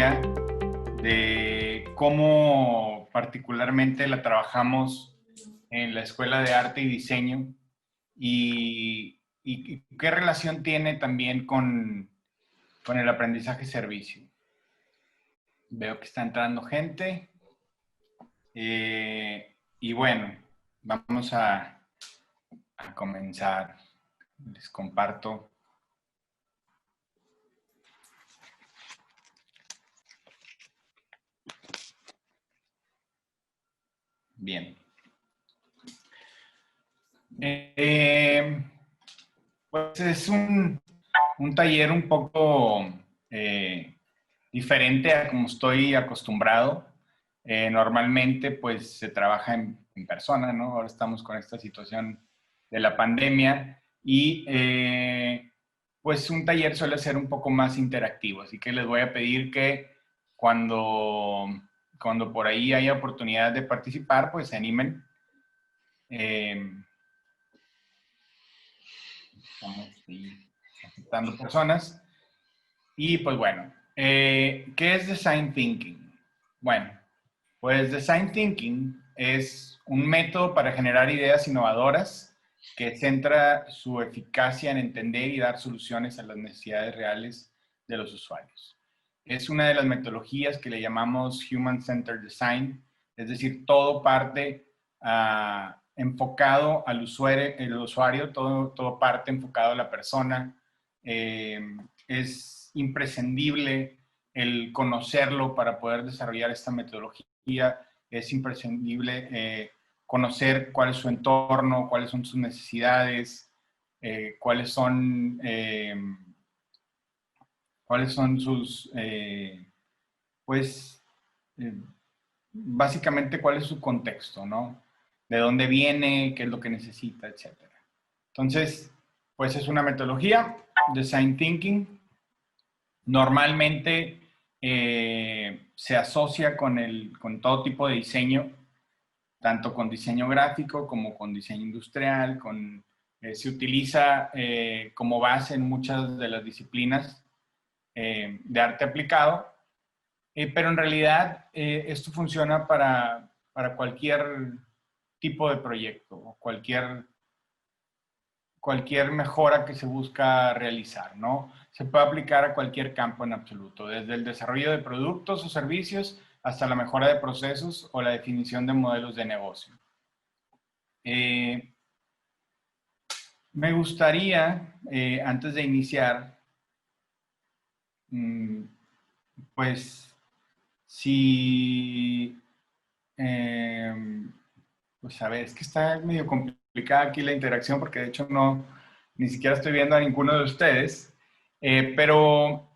metodología de cómo particularmente la trabajamos en la Escuela de Arte y Diseño y qué relación tiene también con el aprendizaje-servicio. Veo que está entrando gente. Y bueno, vamos a comenzar. Les comparto. Bien. Pues es un taller un poco diferente a como estoy acostumbrado. Normalmente pues se trabaja en persona, ¿no? Ahora estamos con esta situación de la pandemia y pues un taller suele ser un poco más interactivo, así que les voy a pedir que cuando por ahí haya oportunidad de participar, pues se animen. Estamos ahí aceptando personas. Y pues bueno, ¿qué es Design Thinking? Bueno, pues Design Thinking es un método para generar ideas innovadoras que centra su eficacia en entender y dar soluciones a las necesidades reales de los usuarios. Es una de las metodologías que le llamamos Human Centered Design, es decir, todo parte enfocado al usuario, todo parte enfocado a la persona. Es imprescindible el conocerlo para poder desarrollar esta metodología. Es imprescindible conocer cuál es su entorno, cuáles son sus necesidades, cuáles son sus, pues, básicamente cuál es su contexto, ¿no? De dónde viene, qué es lo que necesita, etc. Entonces, pues es una metodología, Design Thinking. Normalmente se asocia con todo tipo de diseño, tanto con diseño gráfico como con diseño industrial, se utiliza como base en muchas de las disciplinas de arte aplicado, pero en realidad esto funciona para cualquier tipo de proyecto o cualquier mejora que se busca realizar, ¿no? Se puede aplicar a cualquier campo en absoluto, desde el desarrollo de productos o servicios hasta la mejora de procesos o la definición de modelos de negocio. Me gustaría, antes de iniciar, pues, pues a ver, es que está medio complicada aquí la interacción porque de hecho ni siquiera estoy viendo a ninguno de ustedes, pero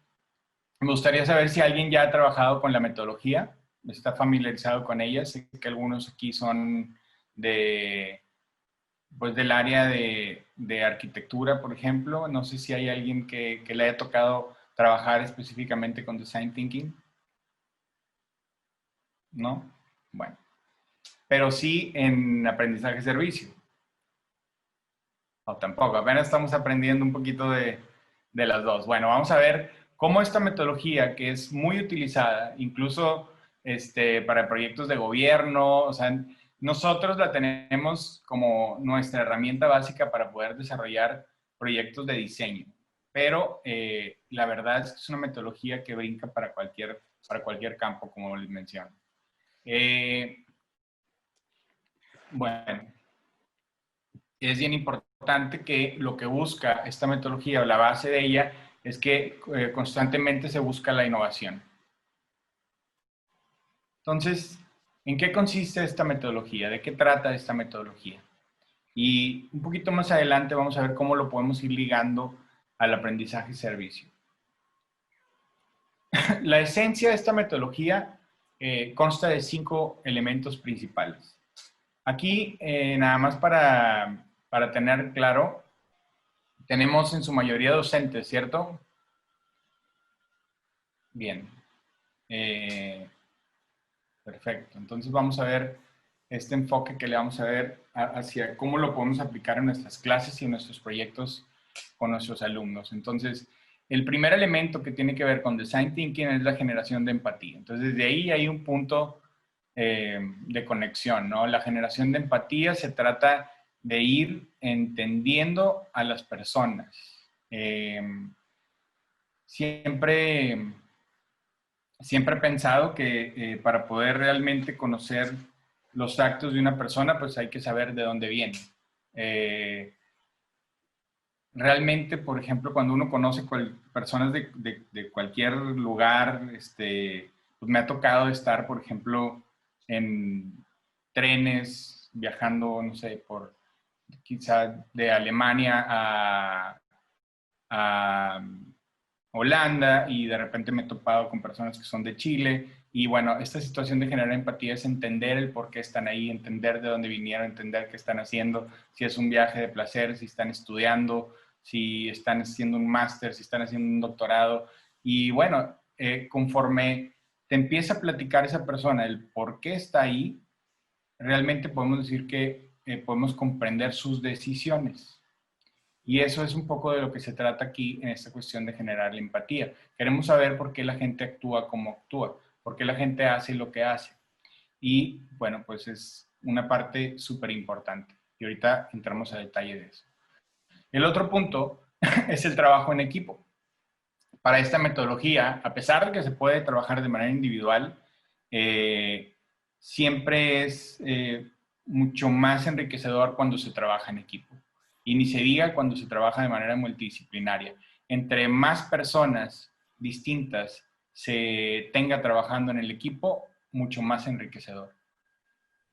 me gustaría saber si alguien ya ha trabajado con la metodología, está familiarizado con ella. Sé que algunos aquí son pues del área de arquitectura, por ejemplo. No sé si hay alguien que le haya tocado trabajar específicamente con Design Thinking. ¿No? Bueno, pero sí en aprendizaje-servicio. O tampoco, apenas estamos aprendiendo un poquito de las dos. Bueno, vamos a ver cómo esta metodología, que es muy utilizada, incluso para proyectos de gobierno, o sea, nosotros la tenemos como nuestra herramienta básica para poder desarrollar proyectos de diseño. Pero la verdad es que es una metodología que brinca para cualquier campo, como les menciono. Bueno, es bien importante que lo que busca esta metodología o la base de ella es que constantemente se busca la innovación. Entonces, ¿en qué consiste esta metodología? ¿De qué trata esta metodología? Y un poquito más adelante vamos a ver cómo lo podemos ir ligando al aprendizaje-servicio. La esencia de esta metodología consta de 5 elementos principales. Aquí, nada más para tener claro, tenemos en su mayoría docentes, ¿cierto? Bien. Perfecto. Entonces vamos a ver este enfoque que le vamos a ver hacia cómo lo podemos aplicar en nuestras clases y en nuestros proyectos con nuestros alumnos. Entonces, el primer elemento que tiene que ver con Design Thinking es la generación de empatía. Entonces, de ahí hay un punto de conexión, ¿no? La generación de empatía se trata de ir entendiendo a las personas. Siempre he pensado que para poder realmente conocer los actos de una persona, pues hay que saber de dónde viene. Realmente, por ejemplo, cuando uno conoce personas de cualquier lugar, pues me ha tocado estar, por ejemplo, en trenes, viajando, no sé, quizá de Alemania a Holanda, y de repente me he topado con personas que son de Chile. Y bueno, esta situación de generar empatía es entender el por qué están ahí, entender de dónde vinieron, entender qué están haciendo, si es un viaje de placer, si están estudiando, si están haciendo un máster, si están haciendo un doctorado. Y bueno, conforme te empieza a platicar esa persona el por qué está ahí, realmente podemos decir que podemos comprender sus decisiones. Y eso es un poco de lo que se trata aquí en esta cuestión de generar la empatía. Queremos saber por qué la gente actúa como actúa, por qué la gente hace lo que hace. Y bueno, pues es una parte súper importante. Y ahorita entramos a detalle de eso. El otro punto es el trabajo en equipo. Para esta metodología, a pesar de que se puede trabajar de manera individual, siempre es mucho más enriquecedor cuando se trabaja en equipo. Y ni se diga cuando se trabaja de manera multidisciplinaria. Entre más personas distintas se tenga trabajando en el equipo, mucho más enriquecedor.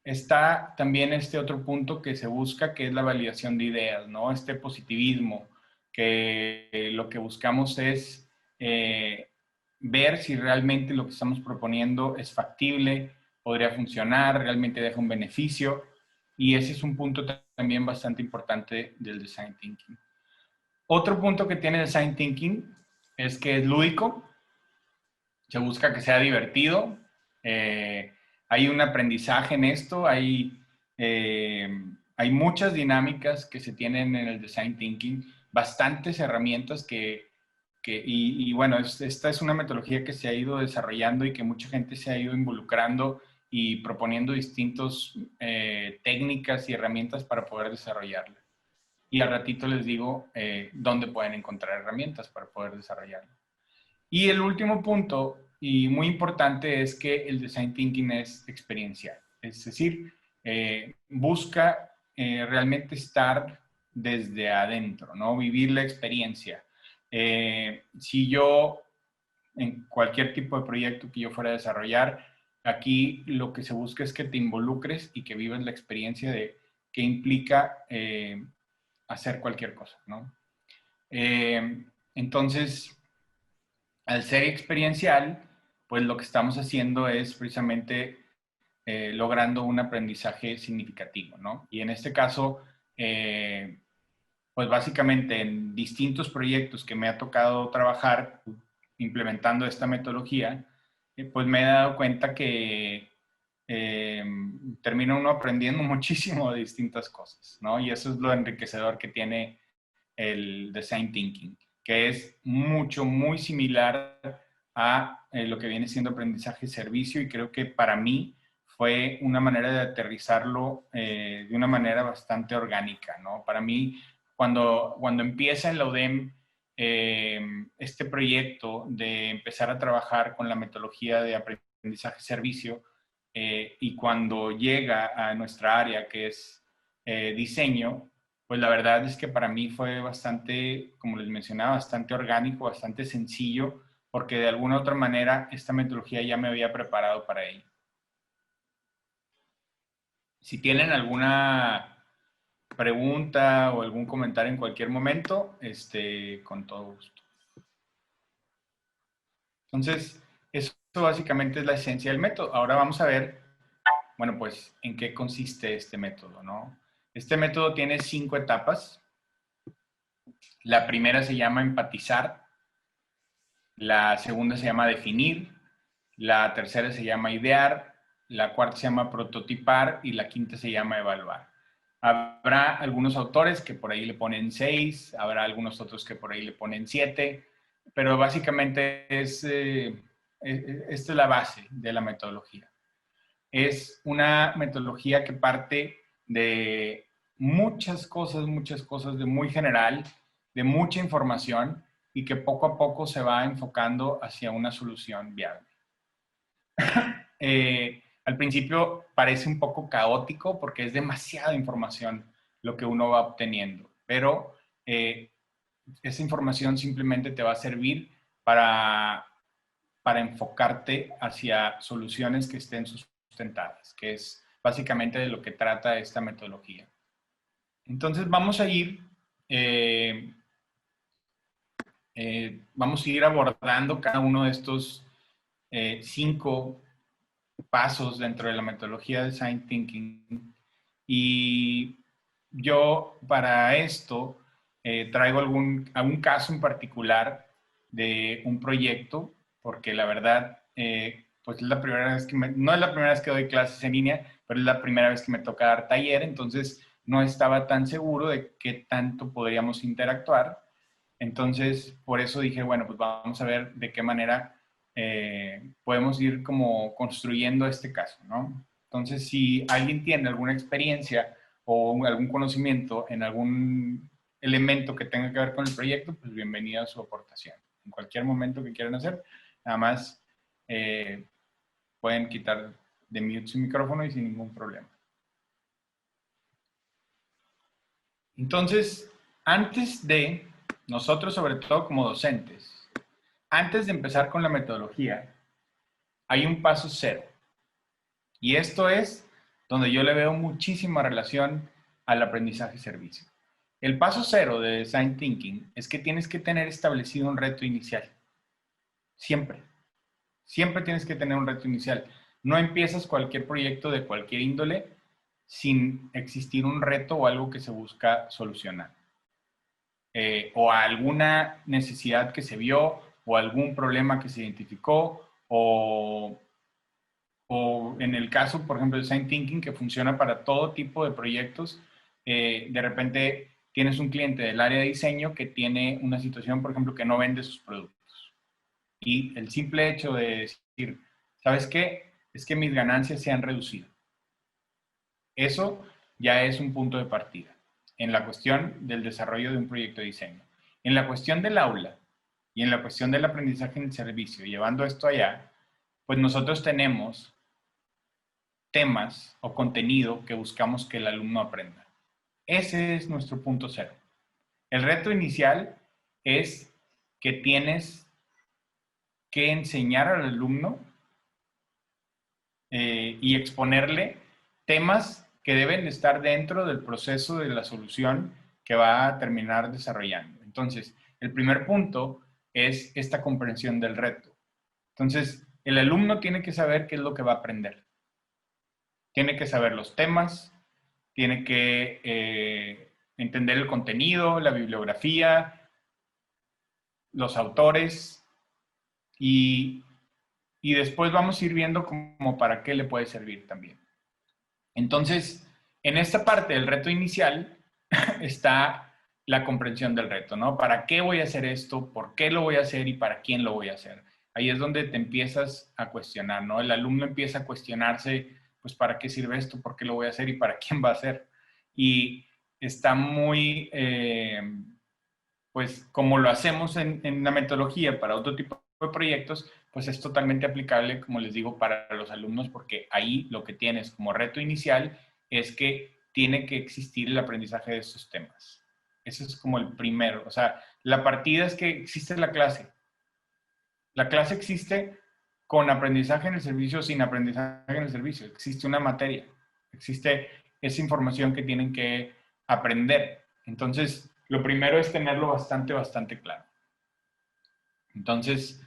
Está también este otro punto que se busca, que es la validación de ideas, ¿no? Este positivismo, que lo que buscamos es ver si realmente lo que estamos proponiendo es factible, podría funcionar, realmente deja un beneficio. Y ese es un punto también bastante importante del Design Thinking. Otro punto que tiene el Design Thinking es que es lúdico, se busca que sea divertido, hay un aprendizaje en esto, hay muchas dinámicas que se tienen en el Design Thinking, bastantes herramientas y bueno, esta es una metodología que se ha ido desarrollando y que mucha gente se ha ido involucrando y proponiendo distintas técnicas y herramientas para poder desarrollarla. Y al ratito les digo dónde pueden encontrar herramientas para poder desarrollarla. Y el último punto, y muy importante, es que el Design Thinking es experiencial. Es decir, busca realmente estar desde adentro, ¿no? Vivir la experiencia. Si yo, en cualquier tipo de proyecto que yo fuera a desarrollar, aquí lo que se busca es que te involucres y que vivas la experiencia de qué implica hacer cualquier cosa, ¿no? Entonces, al ser experiencial, pues lo que estamos haciendo es precisamente logrando un aprendizaje significativo, ¿no? Y en este caso, pues básicamente en distintos proyectos que me ha tocado trabajar implementando esta metodología, pues me he dado cuenta que termina uno aprendiendo muchísimo de distintas cosas, ¿no? Y eso es lo enriquecedor que tiene el Design Thinking, que es muy similar a lo que viene siendo aprendizaje y servicio, y creo que para mí fue una manera de aterrizarlo de una manera bastante orgánica, ¿no? Para mí, cuando empieza en la UDEM este proyecto de empezar a trabajar con la metodología de aprendizaje-servicio, y cuando llega a nuestra área, que es diseño, pues la verdad es que para mí fue bastante, como les mencionaba, bastante orgánico, bastante sencillo, porque de alguna u otra manera esta metodología ya me había preparado para ello. Si tienen alguna pregunta o algún comentario en cualquier momento, con todo gusto. Entonces, eso básicamente es la esencia del método. Ahora vamos a ver, bueno, pues, en qué consiste este método, ¿no? Este método tiene 5 etapas. La primera se llama empatizar, la segunda se llama definir, la tercera se llama idear, la cuarta se llama prototipar y la quinta se llama evaluar. Habrá algunos autores que por ahí le ponen 6, habrá algunos otros que por ahí le ponen 7. pero básicamente esta es la base de la metodología. Es una metodología que parte de muchas cosas de muy general, de mucha información y que poco a poco se va enfocando hacia una solución viable. Al principio parece un poco caótico porque es demasiada información lo que uno va obteniendo, pero esa información simplemente te va a servir para enfocarte hacia soluciones que estén sustentadas, que es básicamente de lo que trata esta metodología. Entonces vamos a ir abordando cada uno de estos 5 pasos dentro de la metodología de Design Thinking. Y yo para esto traigo algún caso en particular de un proyecto, porque la verdad, pues es la primera vez que no es la primera vez que doy clases en línea, pero es la primera vez que me toca dar taller, entonces no estaba tan seguro de qué tanto podríamos interactuar. Entonces, por eso dije, bueno, pues vamos a ver de qué manera podemos ir como construyendo este caso, ¿no? Entonces, si alguien tiene alguna experiencia o algún conocimiento en algún elemento que tenga que ver con el proyecto, pues bienvenida a su aportación. En cualquier momento que quieran hacer, nada más pueden quitar de mute su micrófono y sin ningún problema. Entonces, antes de nosotros, sobre todo como docentes, antes de empezar con la metodología, hay un paso 0. Y esto es donde yo le veo muchísima relación al aprendizaje-servicio. El paso 0 de Design Thinking es que tienes que tener establecido un reto inicial. Siempre. Siempre tienes que tener un reto inicial. No empiezas cualquier proyecto de cualquier índole sin existir un reto o algo que se busca solucionar. O alguna necesidad que se vio, o algún problema que se identificó, o en el caso, por ejemplo, de Design Thinking, que funciona para todo tipo de proyectos, de repente tienes un cliente del área de diseño que tiene una situación, por ejemplo, que no vende sus productos. Y el simple hecho de decir, ¿sabes qué? Es que mis ganancias se han reducido. Eso ya es un punto de partida en la cuestión del desarrollo de un proyecto de diseño. En la cuestión del aula y en la cuestión del aprendizaje en el servicio, llevando esto allá, pues nosotros tenemos temas o contenido que buscamos que el alumno aprenda. Ese es nuestro punto 0. El reto inicial es que tienes que enseñar al alumno y exponerle temas que deben estar dentro del proceso de la solución que va a terminar desarrollando. Entonces, el primer punto es esta comprensión del reto. Entonces, el alumno tiene que saber qué es lo que va a aprender. Tiene que saber los temas, tiene que entender el contenido, la bibliografía, los autores y después vamos a ir viendo como para qué le puede servir también. Entonces, en esta parte del reto inicial está la comprensión del reto, ¿no? ¿Para qué voy a hacer esto? ¿Por qué lo voy a hacer? ¿Y para quién lo voy a hacer? Ahí es donde te empiezas a cuestionar, ¿no? El alumno empieza a cuestionarse, pues, ¿para qué sirve esto? ¿Por qué lo voy a hacer? ¿Y para quién va a ser? Y está muy, pues, como lo hacemos en la metodología para otro tipo de proyectos, pues es totalmente aplicable, como les digo, para los alumnos, porque ahí lo que tienes como reto inicial es que tiene que existir el aprendizaje de estos temas. Eso es como el primero. O sea, la partida es que existe la clase. La clase existe con aprendizaje en el servicio o sin aprendizaje en el servicio. Existe una materia. Existe esa información que tienen que aprender. Entonces, lo primero es tenerlo bastante claro. Entonces,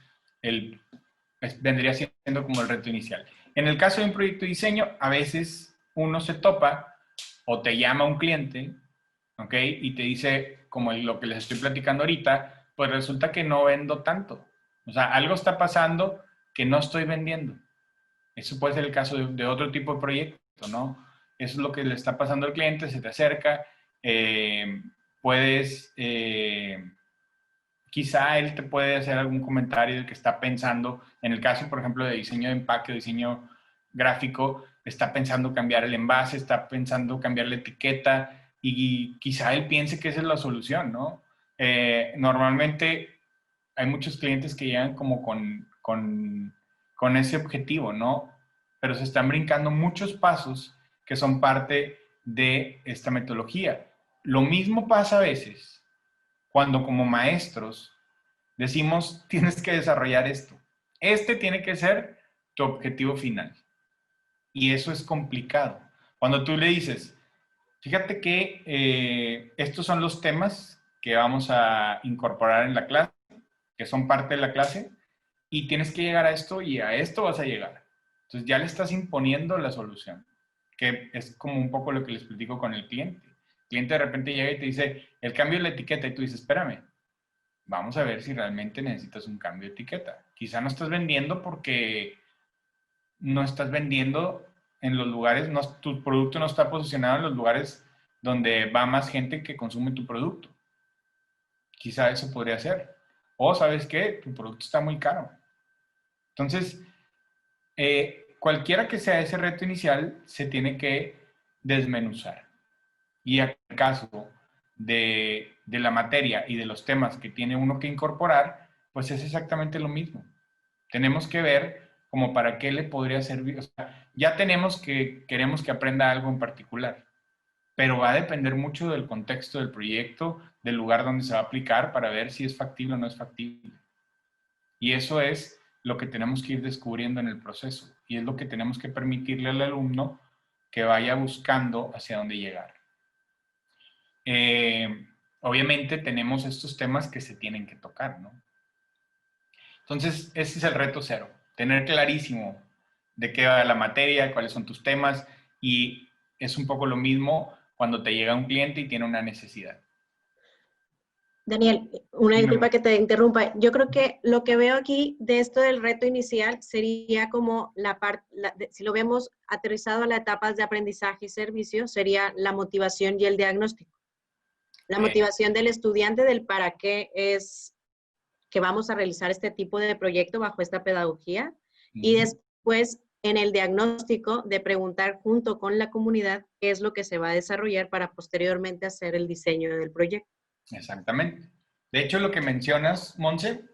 vendría siendo como el reto inicial. En el caso de un proyecto de diseño, a veces uno se topa o te llama un cliente, ¿ok? Y te dice, como lo que les estoy platicando ahorita, pues resulta que no vendo tanto. O sea, algo está pasando que no estoy vendiendo. Eso puede ser el caso de otro tipo de proyecto, ¿no? Eso es lo que le está pasando al cliente, se te acerca, puedes quizá él te puede hacer algún comentario de que está pensando, en el caso, por ejemplo, de diseño de empaque o diseño gráfico, está pensando cambiar el envase, está pensando cambiar la etiqueta y quizá él piense que esa es la solución, ¿no? Normalmente hay muchos clientes que llegan como con ese objetivo, ¿no? Pero se están brincando muchos pasos que son parte de esta metodología. Lo mismo pasa a veces cuando como maestros decimos, tienes que desarrollar esto. Este tiene que ser tu objetivo final. Y eso es complicado. Cuando tú le dices, fíjate que estos son los temas que vamos a incorporar en la clase, que son parte de la clase, y tienes que llegar a esto y a esto vas a llegar. Entonces ya le estás imponiendo la solución, que es como un poco lo que les platico con el cliente. El cliente de repente llega y te dice, el cambio de la etiqueta, y tú dices, espérame, vamos a ver si realmente necesitas un cambio de etiqueta. Quizá no estás vendiendo porque no estás vendiendo en los lugares, no, tu producto no está posicionado en los lugares donde va más gente que consume tu producto. Quizá eso podría ser. O, ¿sabes qué? Tu producto está muy caro. Entonces, cualquiera que sea ese reto inicial, se tiene que desmenuzar. Y en el caso de la materia y de los temas que tiene uno que incorporar, pues es exactamente lo mismo. Tenemos que ver como para qué le podría servir. O sea, ya tenemos que queremos que aprenda algo en particular, pero va a depender mucho del contexto del proyecto, del lugar donde se va a aplicar para ver si es factible o no es factible. Y eso es lo que tenemos que ir descubriendo en el proceso y es lo que tenemos que permitirle al alumno que vaya buscando hacia dónde llegar. Obviamente tenemos estos temas que se tienen que tocar, ¿no? Entonces, ese es el reto cero, tener clarísimo de qué va la materia, cuáles son tus temas y es un poco lo mismo cuando te llega un cliente y tiene una necesidad. Daniel, una Dime. disculpa que te interrumpa. Yo creo que lo que veo aquí de esto del reto inicial sería como la parte, si lo vemos aterrizado a las etapas de aprendizaje y servicio, sería la motivación y el diagnóstico. La motivación del estudiante del para qué es que vamos a realizar este tipo de proyecto bajo esta pedagogía y después en el diagnóstico de preguntar junto con la comunidad qué es lo que se va a desarrollar para posteriormente hacer el diseño del proyecto. Exactamente. De hecho, lo que mencionas, Monse,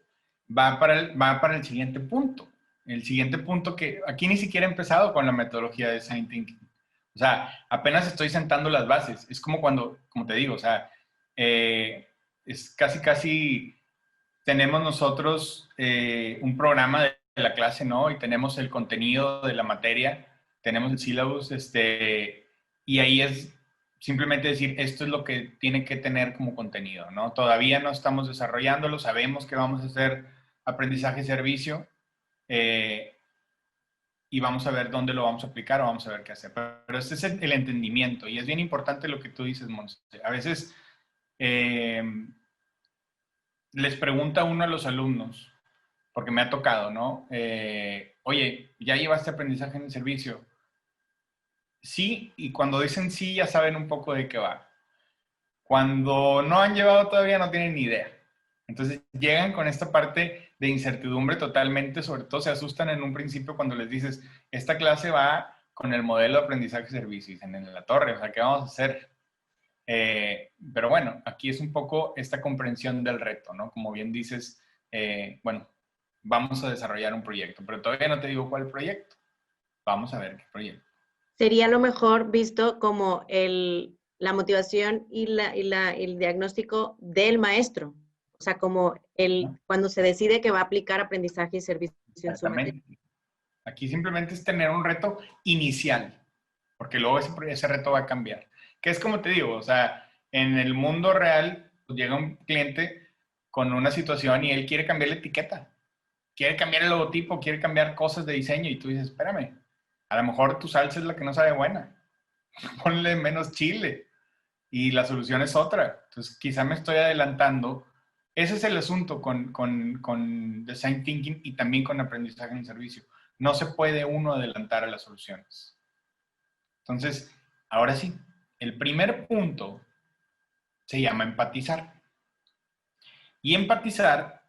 va para el siguiente punto. El siguiente punto que aquí ni siquiera he empezado con la metodología de Design Thinking. O sea, apenas estoy sentando las bases. Es como cuando, como te digo, o sea, es casi tenemos nosotros un programa de la clase, ¿no? Y tenemos el contenido de la materia, tenemos el syllabus, y ahí es simplemente decir, esto es lo que tiene que tener como contenido, ¿no? Todavía no estamos desarrollándolo, sabemos que vamos a hacer aprendizaje-servicio y vamos a ver dónde lo vamos a aplicar o vamos a ver qué hacer. Pero este es el entendimiento y es bien importante lo que tú dices, Monse. A veces les pregunta uno a los alumnos, porque me ha tocado, ¿no? Oye, ¿ya llevaste aprendizaje en el servicio? Sí, y cuando dicen sí ya saben un poco de qué va. Cuando no han llevado todavía no tienen ni idea. Entonces llegan con esta parte de incertidumbre totalmente, sobre todo se asustan en un principio cuando les dices, esta clase va con el modelo de aprendizaje servicio, en la torre, o sea, ¿qué vamos a hacer? Pero bueno, aquí es un poco esta comprensión del reto, ¿no? Como bien dices, bueno, vamos a desarrollar un proyecto, pero todavía no te digo cuál proyecto. Vamos a ver qué proyecto. Sería lo mejor visto como la motivación y el diagnóstico del maestro. O sea, como ¿No? cuando se decide que va a aplicar aprendizaje y servicio en su materia. Exactamente. Aquí simplemente es tener un reto inicial, porque luego ese reto va a cambiar. Que es como te digo, o sea, en el mundo real pues, llega un cliente con una situación y él quiere cambiar la etiqueta, quiere cambiar el logotipo, quiere cambiar cosas de diseño y tú dices, espérame, a lo mejor tu salsa es la que no sabe buena, ponle menos chile y la solución es otra. Entonces, quizá me estoy adelantando. Ese es el asunto con Design Thinking y también con aprendizaje en servicio. No se puede uno adelantar a las soluciones. Entonces, ahora sí, el primer punto se llama empatizar. Y empatizar,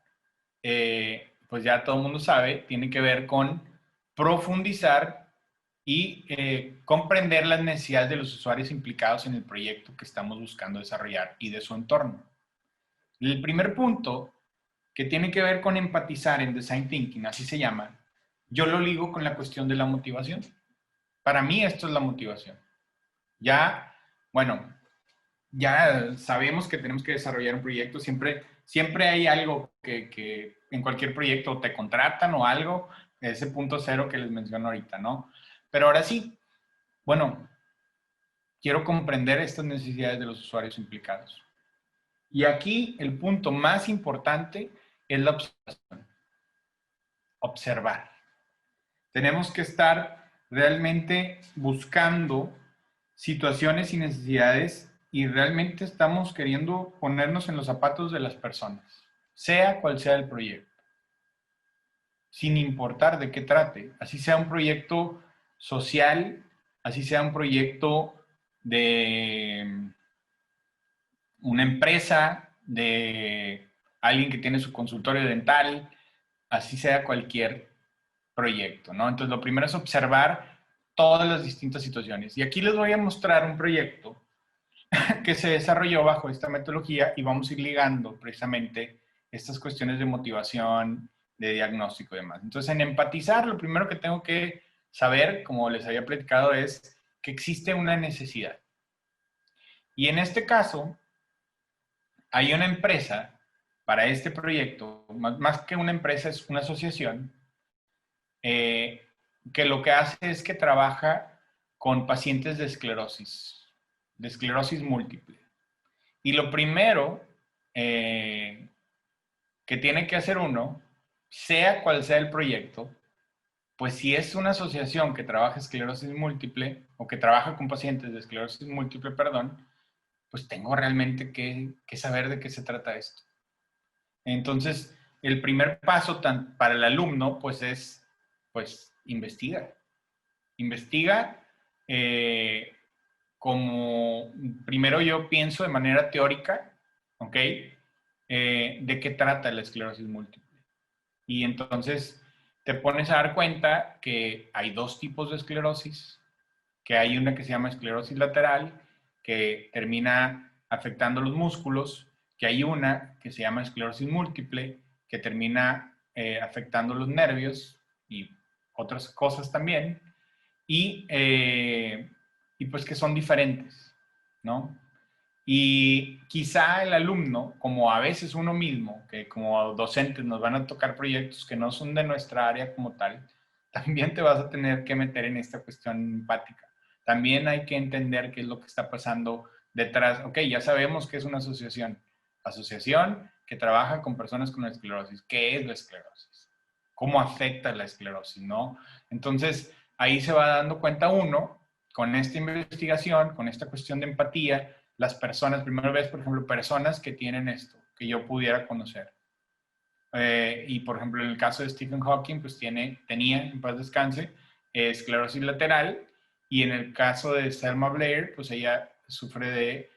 pues ya todo el mundo sabe, tiene que ver con profundizar y comprender las necesidades de los usuarios implicados en el proyecto que estamos buscando desarrollar y de su entorno. El primer punto, que tiene que ver con empatizar en Design Thinking, así se llama, yo lo ligo con la cuestión de la motivación. Para mí esto es la motivación. Ya, bueno, ya sabemos que tenemos que desarrollar un proyecto, siempre hay algo que en cualquier proyecto te contratan o algo, ese punto cero que les menciono ahorita, ¿no? Pero ahora sí, bueno, quiero comprender estas necesidades de los usuarios implicados. Y aquí el punto más importante es la observación. Observar. Tenemos que estar realmente buscando situaciones y necesidades y realmente estamos queriendo ponernos en los zapatos de las personas, sea cual sea el proyecto, sin importar de qué trate, así sea un proyecto social, así sea un proyecto de una empresa, de alguien que tiene su consultorio dental, así sea cualquier proyecto, ¿no? Entonces, lo primero es observar todas las distintas situaciones. Y aquí les voy a mostrar un proyecto que se desarrolló bajo esta metodología y vamos a ir ligando precisamente estas cuestiones de motivación, de diagnóstico y demás. Entonces, en empatizar, lo primero que tengo que saber, como les había platicado, es que existe una necesidad. Y en este caso, hay una empresa para este proyecto, más que una empresa, es una asociación, que lo que hace es que trabaja con pacientes de esclerosis múltiple. Y lo primero que tiene que hacer uno, sea cual sea el proyecto, pues si es una asociación que trabaja esclerosis múltiple o que trabaja con pacientes de esclerosis múltiple, perdón, pues tengo realmente que saber de qué se trata esto. Entonces, el primer paso para el alumno, pues es, pues, investiga. Investiga como, primero yo pienso de manera teórica, ¿ok? De qué trata la esclerosis múltiple. Y entonces te pones a dar cuenta que hay dos tipos de esclerosis, que hay una que se llama esclerosis lateral, que termina afectando los músculos, que hay una que se llama esclerosis múltiple, que termina afectando los nervios y otras cosas también, y pues que son diferentes, ¿no? Y quizá el alumno, como a veces uno mismo, que como docentes nos van a tocar proyectos que no son de nuestra área como tal, también te vas a tener que meter en esta cuestión empática. También hay que entender qué es lo que está pasando detrás. Ok, ya sabemos que es una asociación. Asociación que trabaja con personas con esclerosis. ¿Qué es la esclerosis? ¿Cómo afecta la esclerosis, no? Entonces, ahí se va dando cuenta uno, con esta investigación, con esta cuestión de empatía, las personas, primero ves, por ejemplo, personas que tienen esto, que yo pudiera conocer. Y, por ejemplo, en el caso de Stephen Hawking, pues tenía, en paz descanse, esclerosis lateral, y en el caso de Selma Blair, pues ella sufre de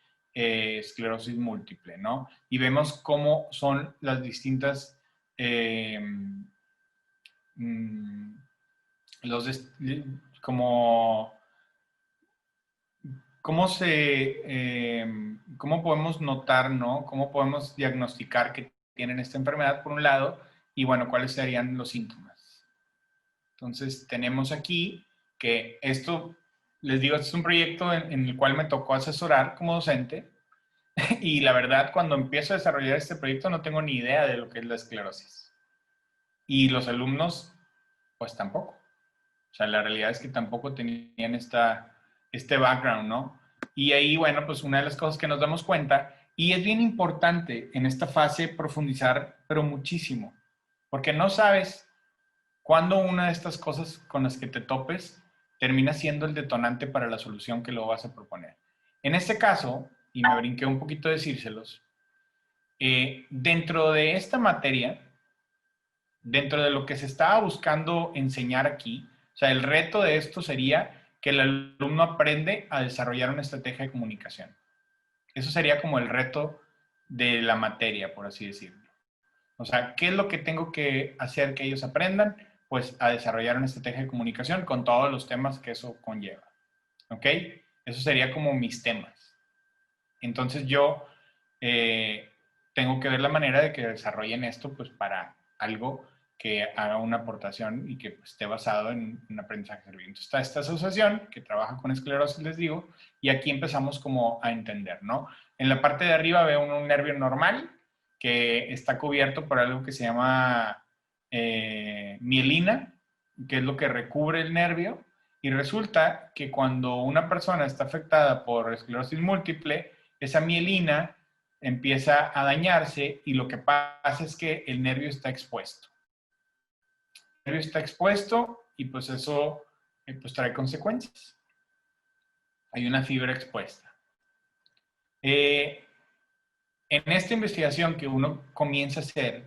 esclerosis múltiple, ¿no? Y vemos cómo son las distintas, como cómo podemos notar, ¿no? Cómo podemos diagnosticar que tienen esta enfermedad, por un lado, y bueno, cuáles serían los síntomas. Entonces, tenemos aquí que esto, les digo, este es un proyecto en el cual me tocó asesorar como docente, y la verdad, cuando empiezo a desarrollar este proyecto no tengo ni idea de lo que es la esclerosis. Y los alumnos, pues tampoco. O sea, la realidad es que tampoco tenían este background, ¿no? Y ahí, bueno, pues una de las cosas que nos damos cuenta, y es bien importante en esta fase profundizar, pero muchísimo, porque no sabes cuándo una de estas cosas con las que te topes termina siendo el detonante para la solución que lo vas a proponer. En este caso, y me brinqué un poquito decírselos, dentro de esta materia, dentro de lo que se estaba buscando enseñar aquí, o sea, el reto de esto sería que el alumno aprende a desarrollar una estrategia de comunicación. Eso sería como el reto de la materia, por así decirlo. O sea, ¿qué es lo que tengo que hacer que ellos aprendan? Pues a desarrollar una estrategia de comunicación con todos los temas que eso conlleva. ¿Ok? Eso sería como mis temas. Entonces yo tengo que ver la manera de que desarrollen esto pues para algo que haga una aportación y que pues, esté basado en un aprendizaje servicio. Entonces está esta asociación que trabaja con esclerosis, les digo, y aquí empezamos como a entender, ¿no? En la parte de arriba veo un nervio normal que está cubierto por algo que se llama mielina, que es lo que recubre el nervio, y resulta que cuando una persona está afectada por esclerosis múltiple, esa mielina empieza a dañarse y lo que pasa es que el nervio está expuesto. El nervio está expuesto y pues eso pues trae consecuencias. Hay una fibra expuesta. En esta investigación que uno comienza a hacer,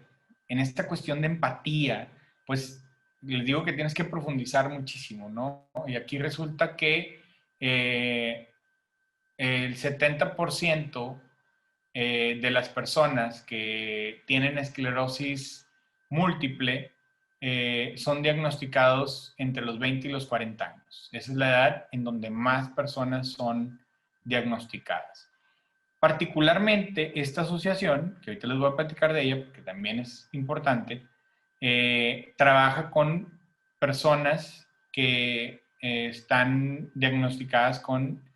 en esta cuestión de empatía, pues les digo que tienes que profundizar muchísimo, ¿no? Y aquí resulta que el 70% de las personas que tienen esclerosis múltiple son diagnosticados entre los 20 y los 40 años. Esa es la edad en donde más personas son diagnosticadas. Particularmente esta asociación, que ahorita les voy a platicar de ella porque también es importante, trabaja con personas que están diagnosticadas con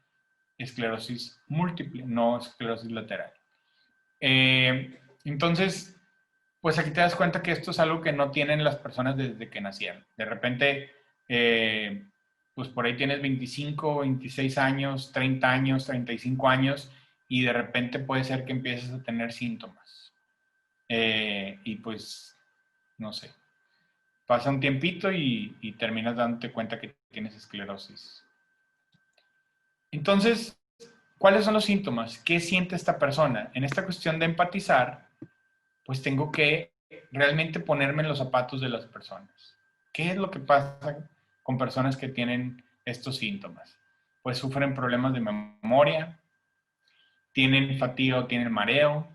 esclerosis múltiple, no esclerosis lateral. Entonces, pues aquí te das cuenta que esto es algo que no tienen las personas desde que nacieron. De repente, pues por ahí tienes 25, 26 años, 30 años, 35 años y de repente puede ser que empieces a tener síntomas. Y pues, no sé, pasa un tiempito y terminas dándote cuenta que tienes esclerosis. Entonces, ¿cuáles son los síntomas? ¿Qué siente esta persona? En esta cuestión de empatizar, pues tengo que realmente ponerme en los zapatos de las personas. ¿Qué es lo que pasa con personas que tienen estos síntomas? Pues sufren problemas de memoria, tienen fatiga o tienen mareo,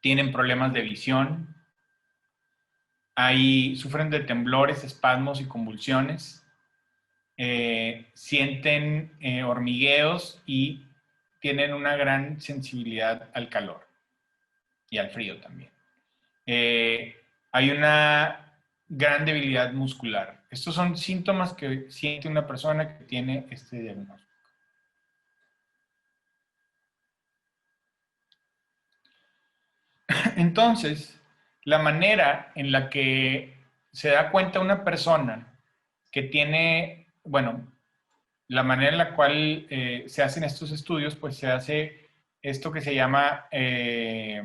tienen problemas de visión, sufren de temblores, espasmos y convulsiones, sienten hormigueos y tienen una gran sensibilidad al calor y al frío también. Hay una gran debilidad muscular. Estos son síntomas que siente una persona que tiene este diagnóstico. Entonces, la manera en la que se da cuenta una persona que tiene, bueno, la manera en la cual se hacen estos estudios, pues se hace esto que se llama, eh,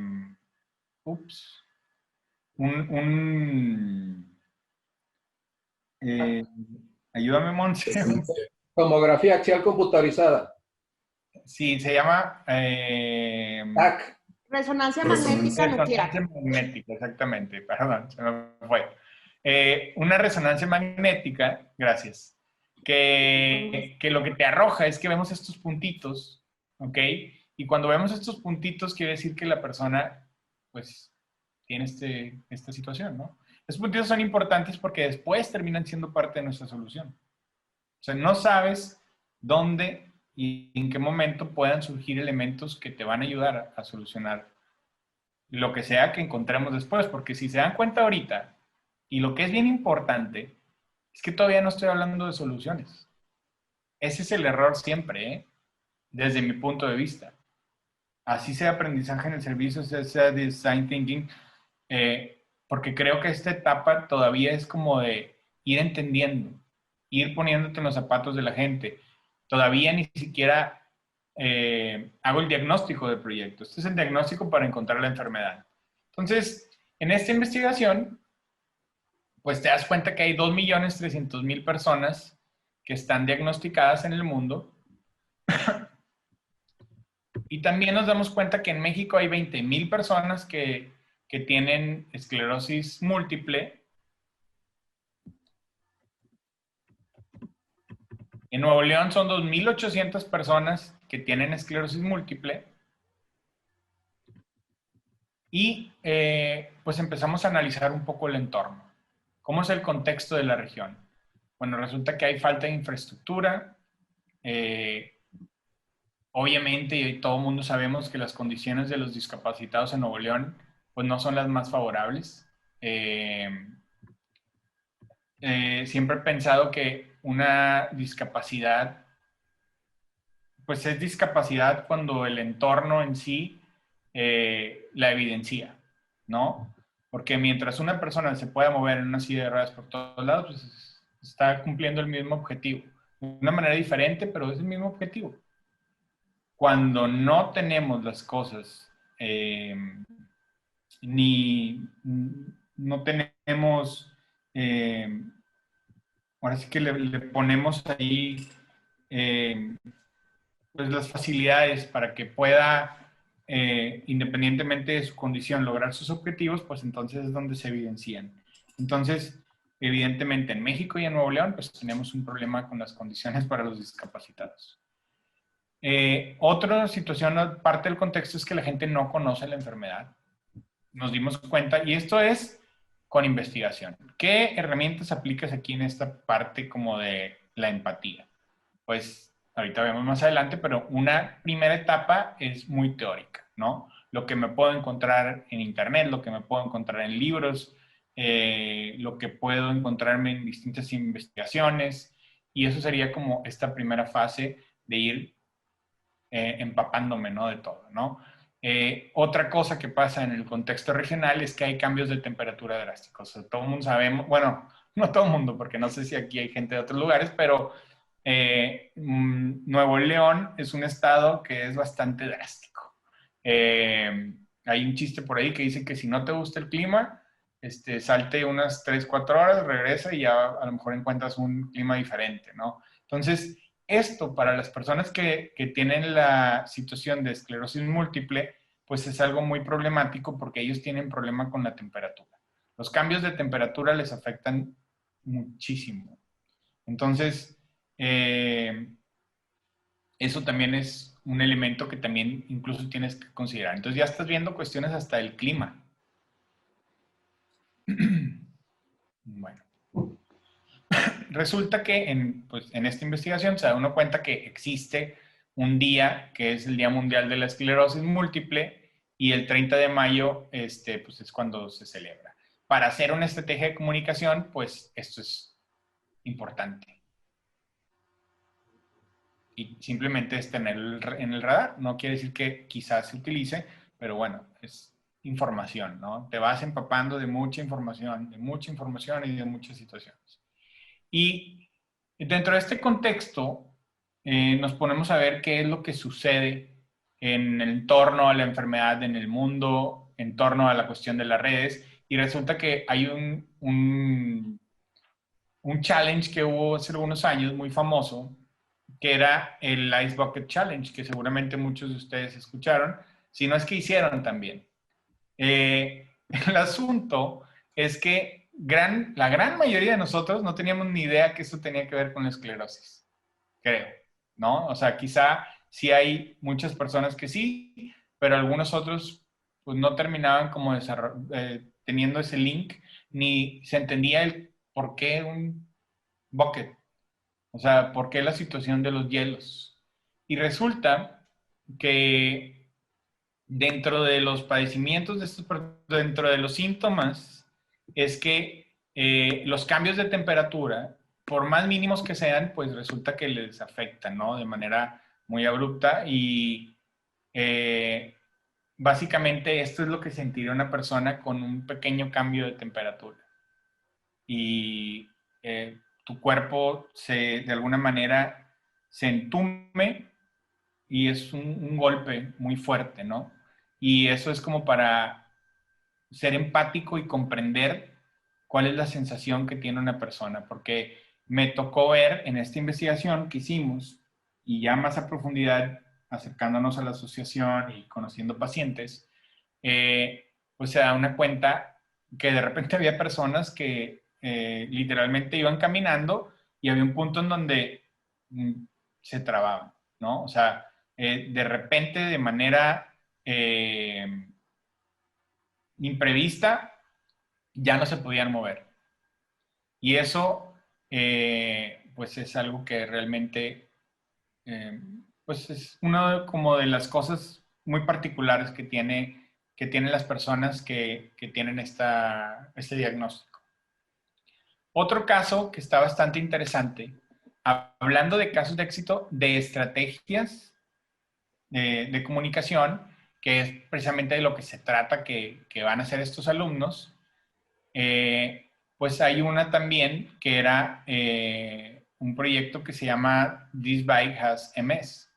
ayúdame, Monse. Tomografía axial computarizada. Sí, se llama TAC. Resonancia magnética nuclear. resonancia magnética, exactamente. Perdón, se me fue. Una resonancia magnética, gracias, que lo que te arroja es que vemos estos puntitos, ¿ok? Y cuando vemos estos puntitos quiere decir que la persona, pues, tiene esta situación, ¿no? Estos puntitos son importantes porque después terminan siendo parte de nuestra solución. O sea, no sabes dónde y en qué momento puedan surgir elementos que te van a ayudar a solucionar lo que sea que encontremos después, porque si se dan cuenta ahorita, y lo que es bien importante, es que todavía no estoy hablando de soluciones. Ese es el error siempre, ¿eh? Desde mi punto de vista. Así sea aprendizaje en el servicio, sea design thinking, porque creo que esta etapa todavía es como de ir entendiendo, ir poniéndote en los zapatos de la gente. Todavía ni siquiera hago el diagnóstico del proyecto. Este es el diagnóstico para encontrar la enfermedad. Entonces, en esta investigación, pues te das cuenta que hay 2.300.000 personas que están diagnosticadas en el mundo. Y también nos damos cuenta que en México hay 20.000 personas que tienen esclerosis múltiple. En Nuevo León son 2.800 personas que tienen esclerosis múltiple. Y pues empezamos a analizar un poco el entorno. ¿Cómo es el contexto de la región? Bueno, resulta que hay falta de infraestructura. Obviamente, y todo el mundo sabemos que las condiciones de los discapacitados en Nuevo León pues no son las más favorables. Siempre he pensado que una discapacidad, pues es discapacidad cuando el entorno en sí la evidencia, ¿no? Porque mientras una persona se pueda mover en una silla de ruedas por todos lados, pues está cumpliendo el mismo objetivo. De una manera diferente, pero es el mismo objetivo. Cuando no tenemos las cosas, no tenemos, ahora sí que le ponemos ahí pues las facilidades para que pueda, independientemente de su condición, lograr sus objetivos, pues entonces es donde se evidencian. Entonces, evidentemente en México y en Nuevo León, pues tenemos un problema con las condiciones para los discapacitados. Otra situación, parte del contexto, es que la gente no conoce la enfermedad. Nos dimos cuenta, y esto es con investigación. ¿Qué herramientas aplicas aquí en esta parte como de la empatía? Pues ahorita vemos más adelante, pero una primera etapa es muy teórica, ¿no? Lo que me puedo encontrar en internet, lo que me puedo encontrar en libros, lo que puedo encontrarme en distintas investigaciones, y eso sería como esta primera fase de ir empapándome, ¿no? De todo, ¿no? Otra cosa que pasa en el contexto regional es que hay cambios de temperatura drásticos. O sea, todo el mundo sabemos, bueno, no todo el mundo, porque no sé si aquí hay gente de otros lugares, pero Nuevo León es un estado que es bastante drástico. Hay un chiste por ahí que dice que si no te gusta el clima, salte unas 3, 4 horas, regresa y ya a lo mejor encuentras un clima diferente, ¿no? Entonces, esto para las personas que tienen la situación de esclerosis múltiple, pues es algo muy problemático porque ellos tienen problema con la temperatura. Los cambios de temperatura les afectan muchísimo. Entonces, eso también es un elemento que también incluso tienes que considerar. Entonces ya estás viendo cuestiones hasta el clima. Bueno. Resulta que pues, en esta investigación se da uno cuenta que existe un día que es el Día Mundial de la Esclerosis Múltiple y el 30 de mayo pues es cuando se celebra. Para hacer una estrategia de comunicación, pues esto es importante. Y simplemente es tenerlo en el radar. No quiere decir que quizás se utilice, pero bueno, es información, ¿no? Te vas empapando de mucha información y de muchas situaciones. Y dentro de este contexto, nos ponemos a ver qué es lo que sucede en torno a la enfermedad en el mundo, en torno a la cuestión de las redes, y resulta que hay un challenge que hubo hace algunos años muy famoso, que era el Ice Bucket Challenge, que seguramente muchos de ustedes escucharon, si no es que hicieron también. El asunto es que la gran mayoría de nosotros no teníamos ni idea que esto tenía que ver con la esclerosis, creo, ¿no? O sea, quizá sí hay muchas personas que sí, pero algunos otros pues no terminaban como teniendo ese link, ni se entendía el por qué un bucket, o sea, por qué la situación de los hielos. Y resulta que dentro de los padecimientos de estos, dentro de los síntomas, es que los cambios de temperatura, por más mínimos que sean, pues resulta que les afectan, ¿no? De manera muy abrupta y básicamente esto es lo que sentiría una persona con un pequeño cambio de temperatura. Y tu cuerpo de alguna manera se entume y es un golpe muy fuerte, ¿no? Y eso es como para ser empático y comprender cuál es la sensación que tiene una persona, porque me tocó ver en esta investigación que hicimos, y ya más a profundidad, acercándonos a la asociación y conociendo pacientes, pues se da una cuenta que de repente había personas que literalmente iban caminando y había un punto en donde se trababan, ¿no? O sea, de repente de manera imprevista, ya no se podían mover. Y eso, pues es algo que realmente, pues es una como de las cosas muy particulares que tienen las personas que tienen este diagnóstico. Otro caso que está bastante interesante, hablando de casos de éxito, de estrategias de comunicación, que es precisamente de lo que se trata que van a hacer estos alumnos, pues hay una también que era un proyecto que se llama This Bike Has MS,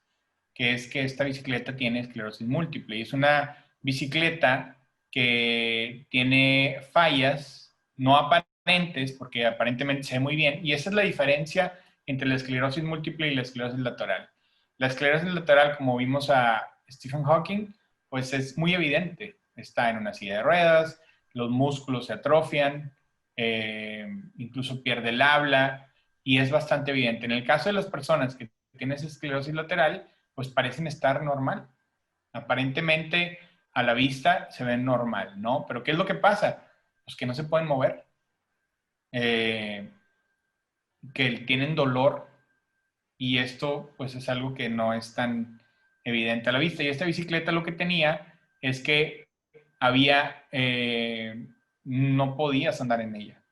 que es que esta bicicleta tiene esclerosis múltiple. Y es una bicicleta que tiene fallas no aparentes, porque aparentemente se ve muy bien, y esa es la diferencia entre la esclerosis múltiple y la esclerosis lateral. La esclerosis lateral, como vimos a Stephen Hawking, pues es muy evidente. Está en una silla de ruedas, los músculos se atrofian, incluso pierde el habla, y es bastante evidente. En el caso de las personas que tienen esclerosis lateral, pues parecen estar normal. Aparentemente, a la vista se ven normal, ¿no? Pero ¿qué es lo que pasa? Pues que no se pueden mover, que tienen dolor, y esto pues es algo que no es tan evidente a la vista. Y esta bicicleta lo que tenía es que no podías andar en ella.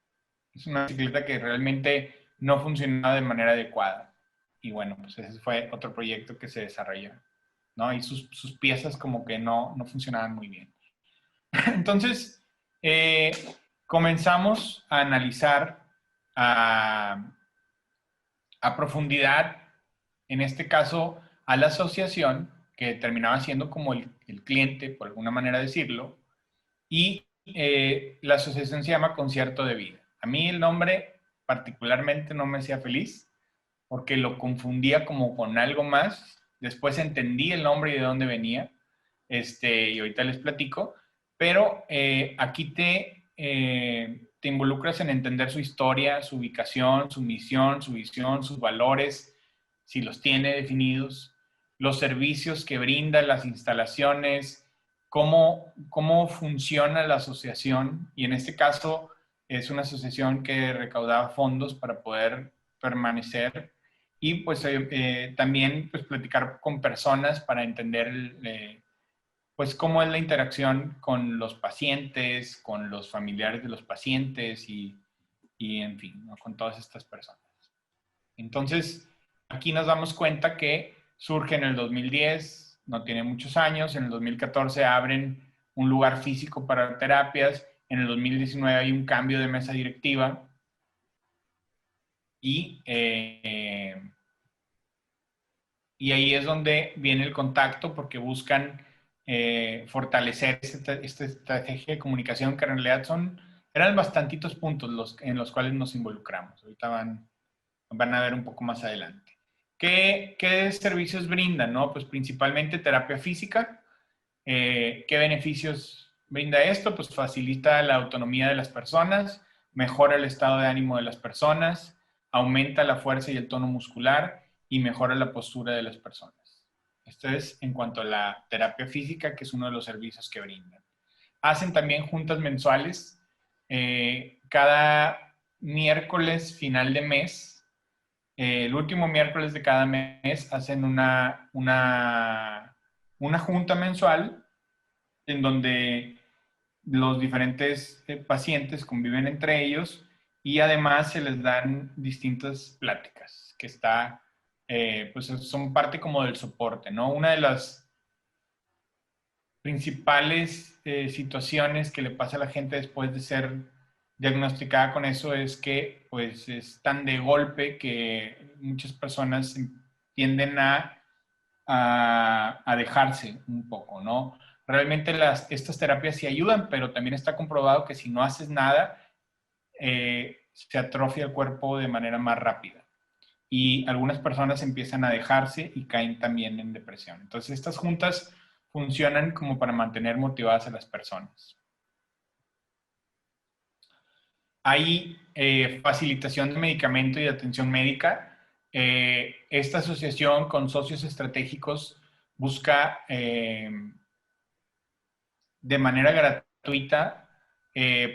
Es una bicicleta que realmente no funcionaba de manera adecuada. Y bueno, pues ese fue otro proyecto que se desarrolló, ¿no? Y sus piezas como que no funcionaban muy bien. Entonces, comenzamos a analizar a profundidad, en este caso, a la asociación, que terminaba siendo como el cliente, por alguna manera decirlo, y la asociación se llama Concierto de Vida. A mí el nombre particularmente no me hacía feliz, porque lo confundía como con algo más. Después entendí el nombre y de dónde venía, y ahorita les platico, pero aquí te involucras en entender su historia, su ubicación, su misión, su visión, sus valores, si los tiene definidos, los servicios que brinda, las instalaciones, cómo funciona la asociación, y en este caso es una asociación que recaudaba fondos para poder permanecer, y pues también pues platicar con personas para entender pues cómo es la interacción con los pacientes, con los familiares de los pacientes y en fin, ¿no? Con todas estas personas. Entonces, aquí nos damos cuenta que surge en el 2010, no tiene muchos años, en el 2014 abren un lugar físico para terapias, en el 2019 hay un cambio de mesa directiva y ahí es donde viene el contacto, porque buscan fortalecer esta estrategia de comunicación, que en realidad eran bastantitos puntos en los cuales nos involucramos. Ahorita van a ver un poco más adelante. ¿Qué servicios brindan? ¿No? Pues principalmente terapia física. ¿Qué beneficios brinda esto? Pues facilita la autonomía de las personas, mejora el estado de ánimo de las personas, aumenta la fuerza y el tono muscular y mejora la postura de las personas. Esto es en cuanto a la terapia física, que es uno de los servicios que brindan. Hacen también juntas mensuales. Cada miércoles final de mes, el último miércoles de cada mes, hacen una junta mensual en donde los diferentes pacientes conviven entre ellos, y además se les dan distintas pláticas que pues son parte como del soporte, ¿no? Una de las principales situaciones que le pasa a la gente después de ser diagnosticada con eso es que pues es tan de golpe que muchas personas tienden a dejarse un poco, ¿no? Realmente estas terapias sí ayudan, pero también está comprobado que si no haces nada, se atrofia el cuerpo de manera más rápida. Y algunas personas empiezan a dejarse y caen también en depresión. Entonces, estas juntas funcionan como para mantener motivadas a las personas. Hay facilitación de medicamento y de atención médica. Esta asociación con socios estratégicos busca de manera gratuita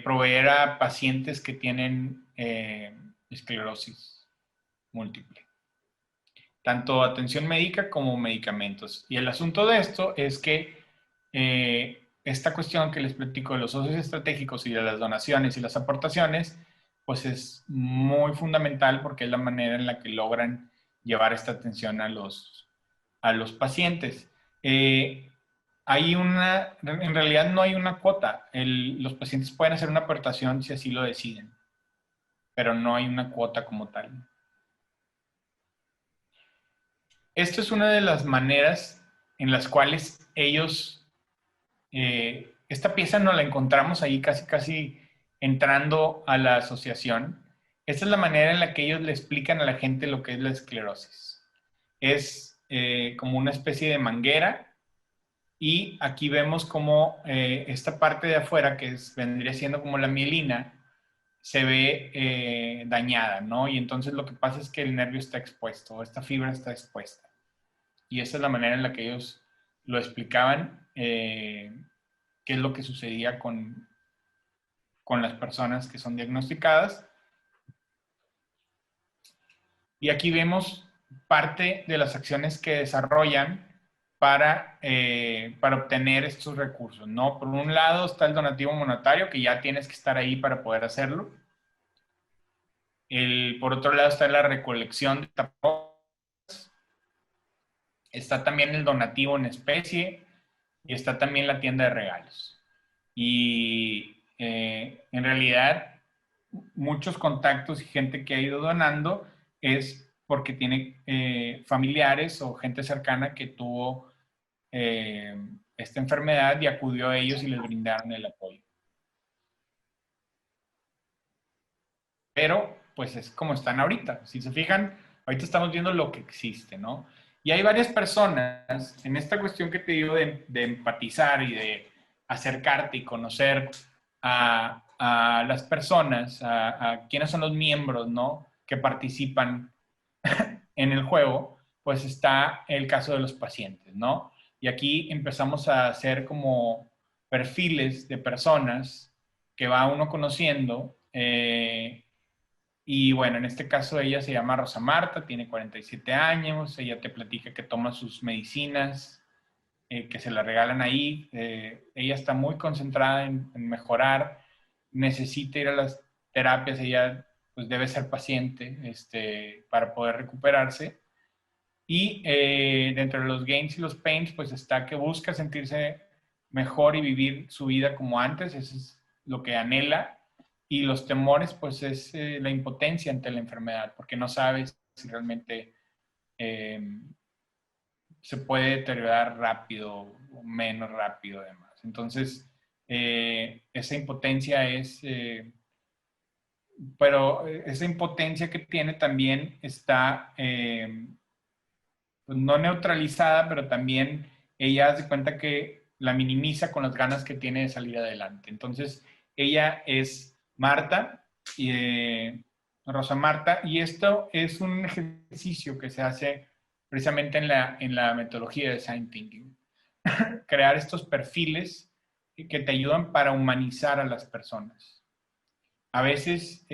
proveer a pacientes que tienen esclerosis múltiple. Tanto atención médica como medicamentos. Y el asunto de esto es que esta cuestión que les platico de los socios estratégicos y de las donaciones y las aportaciones, pues es muy fundamental porque es la manera en la que logran llevar esta atención a los pacientes. En realidad no hay una cuota. Los pacientes pueden hacer una aportación si así lo deciden, pero no hay una cuota como tal. Esto es una de las maneras en las cuales ellos, esta pieza nos la encontramos ahí casi entrando a la asociación. Esta es la manera en la que ellos le explican a la gente lo que es la esclerosis. Es como una especie de manguera y aquí vemos como esta parte de afuera, que vendría siendo como la mielina, se ve dañada, ¿no? Y entonces lo que pasa es que el nervio está expuesto, esta fibra está expuesta. Y esa es la manera en la que ellos lo explicaban, qué es lo que sucedía con las personas que son diagnosticadas. Y aquí vemos parte de las acciones que desarrollan para obtener estos recursos, ¿no? Por un lado está el donativo monetario, que ya tienes que estar ahí para poder hacerlo. Por otro lado está la recolección de tapabocas. Está también el donativo en especie y está también la tienda de regalos. Y en realidad muchos contactos y gente que ha ido donando es porque tiene familiares o gente cercana que tuvo esta enfermedad y acudió a ellos y les brindaron el apoyo. Pero, pues es como están ahorita. Si se fijan, ahorita estamos viendo lo que existe, ¿no? Y hay varias personas en esta cuestión que te digo de empatizar y de acercarte y conocer a las personas, a quiénes son los miembros, ¿no? Que participan en el juego, pues está el caso de los pacientes, ¿no? Y aquí empezamos a hacer como perfiles de personas que va uno conociendo. Y bueno, en este caso ella se llama Rosa Marta, tiene 47 años, ella te platica que toma sus medicinas, que se la regalan ahí. Ella está muy concentrada en mejorar, necesita ir a las terapias, ella pues debe ser paciente para poder recuperarse. Y dentro de los gains y los pains, pues está que busca sentirse mejor y vivir su vida como antes, eso es lo que anhela. Y los temores, pues es la impotencia ante la enfermedad, porque no sabes si realmente se puede deteriorar rápido o menos rápido además. Entonces, esa impotencia pero esa impotencia que tiene también está pues no neutralizada, pero también ella hace cuenta que la minimiza con las ganas que tiene de salir adelante. Entonces, ella es Marta, Rosa Marta, y esto es un ejercicio que se hace precisamente en la metodología de Design Thinking. Crear estos perfiles que te ayudan para humanizar a las personas. A veces,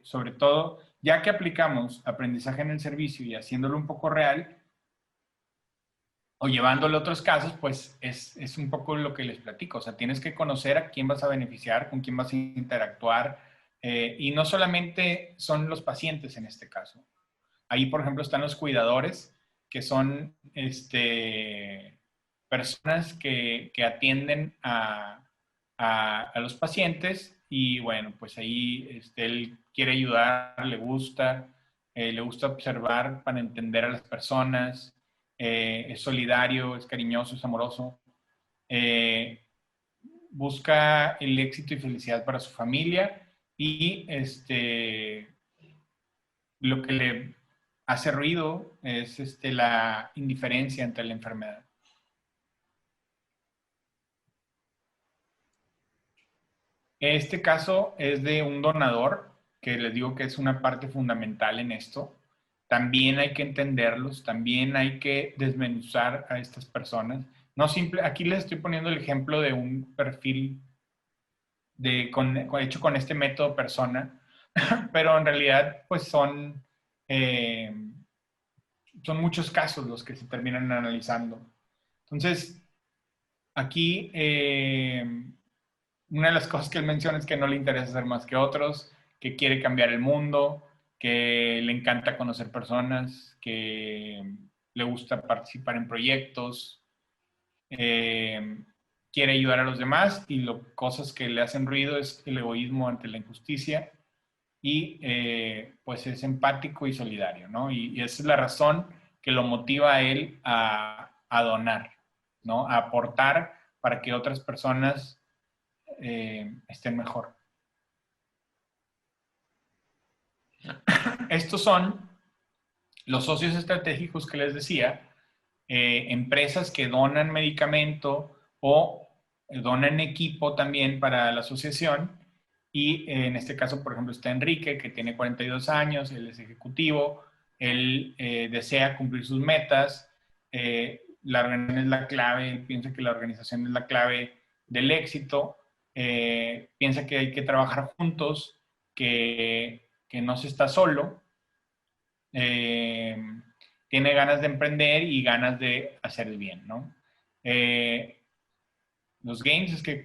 sobre todo, ya que aplicamos aprendizaje en el servicio y haciéndolo un poco real, o llevándolo a otros casos, pues es un poco lo que les platico. O sea, tienes que conocer a quién vas a beneficiar, con quién vas a interactuar. Y no solamente son los pacientes en este caso. Ahí, por ejemplo, están los cuidadores, que son personas que atienden a los pacientes. Y bueno, pues ahí él quiere ayudar, le gusta observar para entender a las personas. Es solidario, es cariñoso, es amoroso, busca el éxito y felicidad para su familia y lo que le hace ruido es la indiferencia ante la enfermedad. Este caso es de un donador, que les digo que es una parte fundamental en esto. También hay que entenderlos, también hay que desmenuzar a estas personas. No simple, aquí les estoy poniendo el ejemplo de un perfil hecho con este método persona, pero en realidad pues son muchos casos los que se terminan analizando. Entonces, aquí una de las cosas que él menciona es que no le interesa ser más que otros, que quiere cambiar el mundo, que le encanta conocer personas, que le gusta participar en proyectos, quiere ayudar a los demás y cosas que le hacen ruido es el egoísmo ante la injusticia y pues es empático y solidario, ¿no? Y esa es la razón que lo motiva a él a donar, ¿no? A aportar para que otras personas estén mejor. Estos son los socios estratégicos que les decía, empresas que donan medicamento o donan equipo también para la asociación. Y en este caso, por ejemplo, está Enrique, que tiene 42 años, él es ejecutivo, él desea cumplir sus metas, la organización es la clave, él piensa que la organización es la clave del éxito, piensa que hay que trabajar juntos, que no se está solo, tiene ganas de emprender y ganas de hacer el bien, ¿no? Los gains es que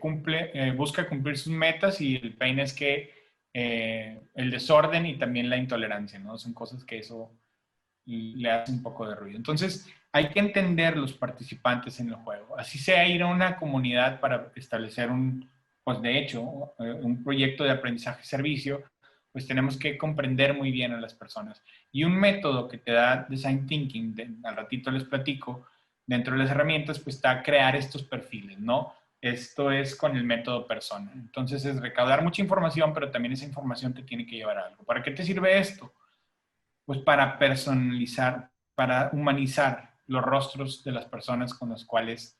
busca cumplir sus metas y el pain es que el desorden y también la intolerancia, ¿no? Son cosas que eso le hace un poco de ruido. Entonces, hay que entender los participantes en el juego. Así sea ir a una comunidad para establecer pues de hecho, un proyecto de aprendizaje-servicio, pues tenemos que comprender muy bien a las personas. Y un método que te da Design Thinking, al ratito les platico, dentro de las herramientas, pues está crear estos perfiles, ¿no? Esto es con el método persona. Entonces es recaudar mucha información, pero también esa información te tiene que llevar a algo. ¿Para qué te sirve esto? Pues para personalizar, para humanizar los rostros de las personas con las cuales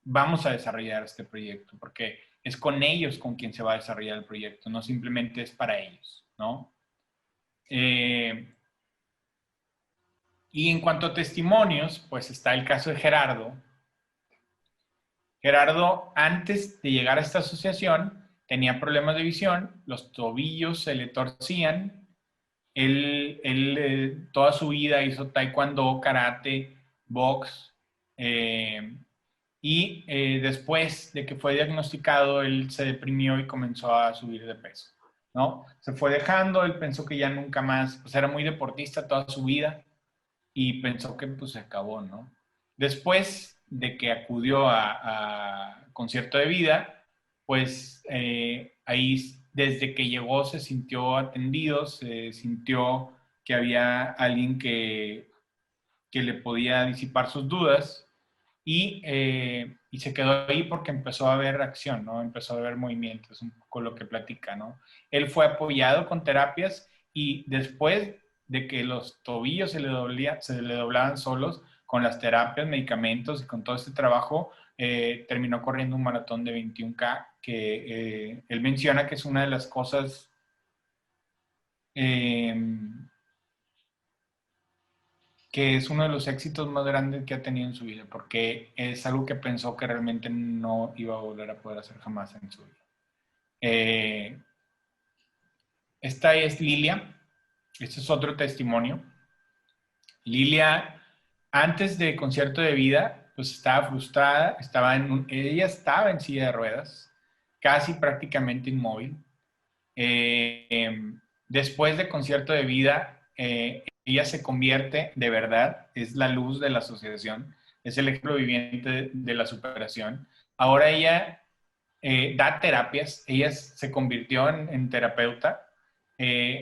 vamos a desarrollar este proyecto, porque es con ellos con quien se va a desarrollar el proyecto, no simplemente es para ellos, ¿no? Y en cuanto a testimonios, pues está el caso de Gerardo. Gerardo, antes de llegar a esta asociación, tenía problemas de visión, los tobillos se le torcían. Él toda su vida hizo taekwondo, karate, box, y después de que fue diagnosticado, él se deprimió y comenzó a subir de peso, ¿no? Se fue dejando, él pensó que ya nunca más, pues era muy deportista toda su vida y pensó que pues se acabó, ¿no? Después de que acudió a Concierto de Vida, pues ahí desde que llegó se sintió atendido, se sintió que había alguien que le podía disipar sus dudas y se quedó ahí porque empezó a ver acción, ¿no? Empezó a ver movimientos, un poco lo que platica, ¿no? Él fue apoyado con terapias y después de que los tobillos se le doblaban solos, con las terapias, medicamentos y con todo este trabajo, terminó corriendo un maratón de 21K que él menciona que es una de las cosas que es uno de los éxitos más grandes que ha tenido en su vida, porque es algo que pensó que realmente no iba a volver a poder hacer jamás en su vida. Esta es Lilia, este es otro testimonio. Lilia, antes de Concierto de Vida, pues estaba frustrada, ella estaba en silla de ruedas, casi prácticamente inmóvil. Después de Concierto de Vida, ella se convierte de verdad, es la luz de la asociación, es el ejemplo viviente de la superación. Ahora ella da terapias, ella se convirtió en terapeuta,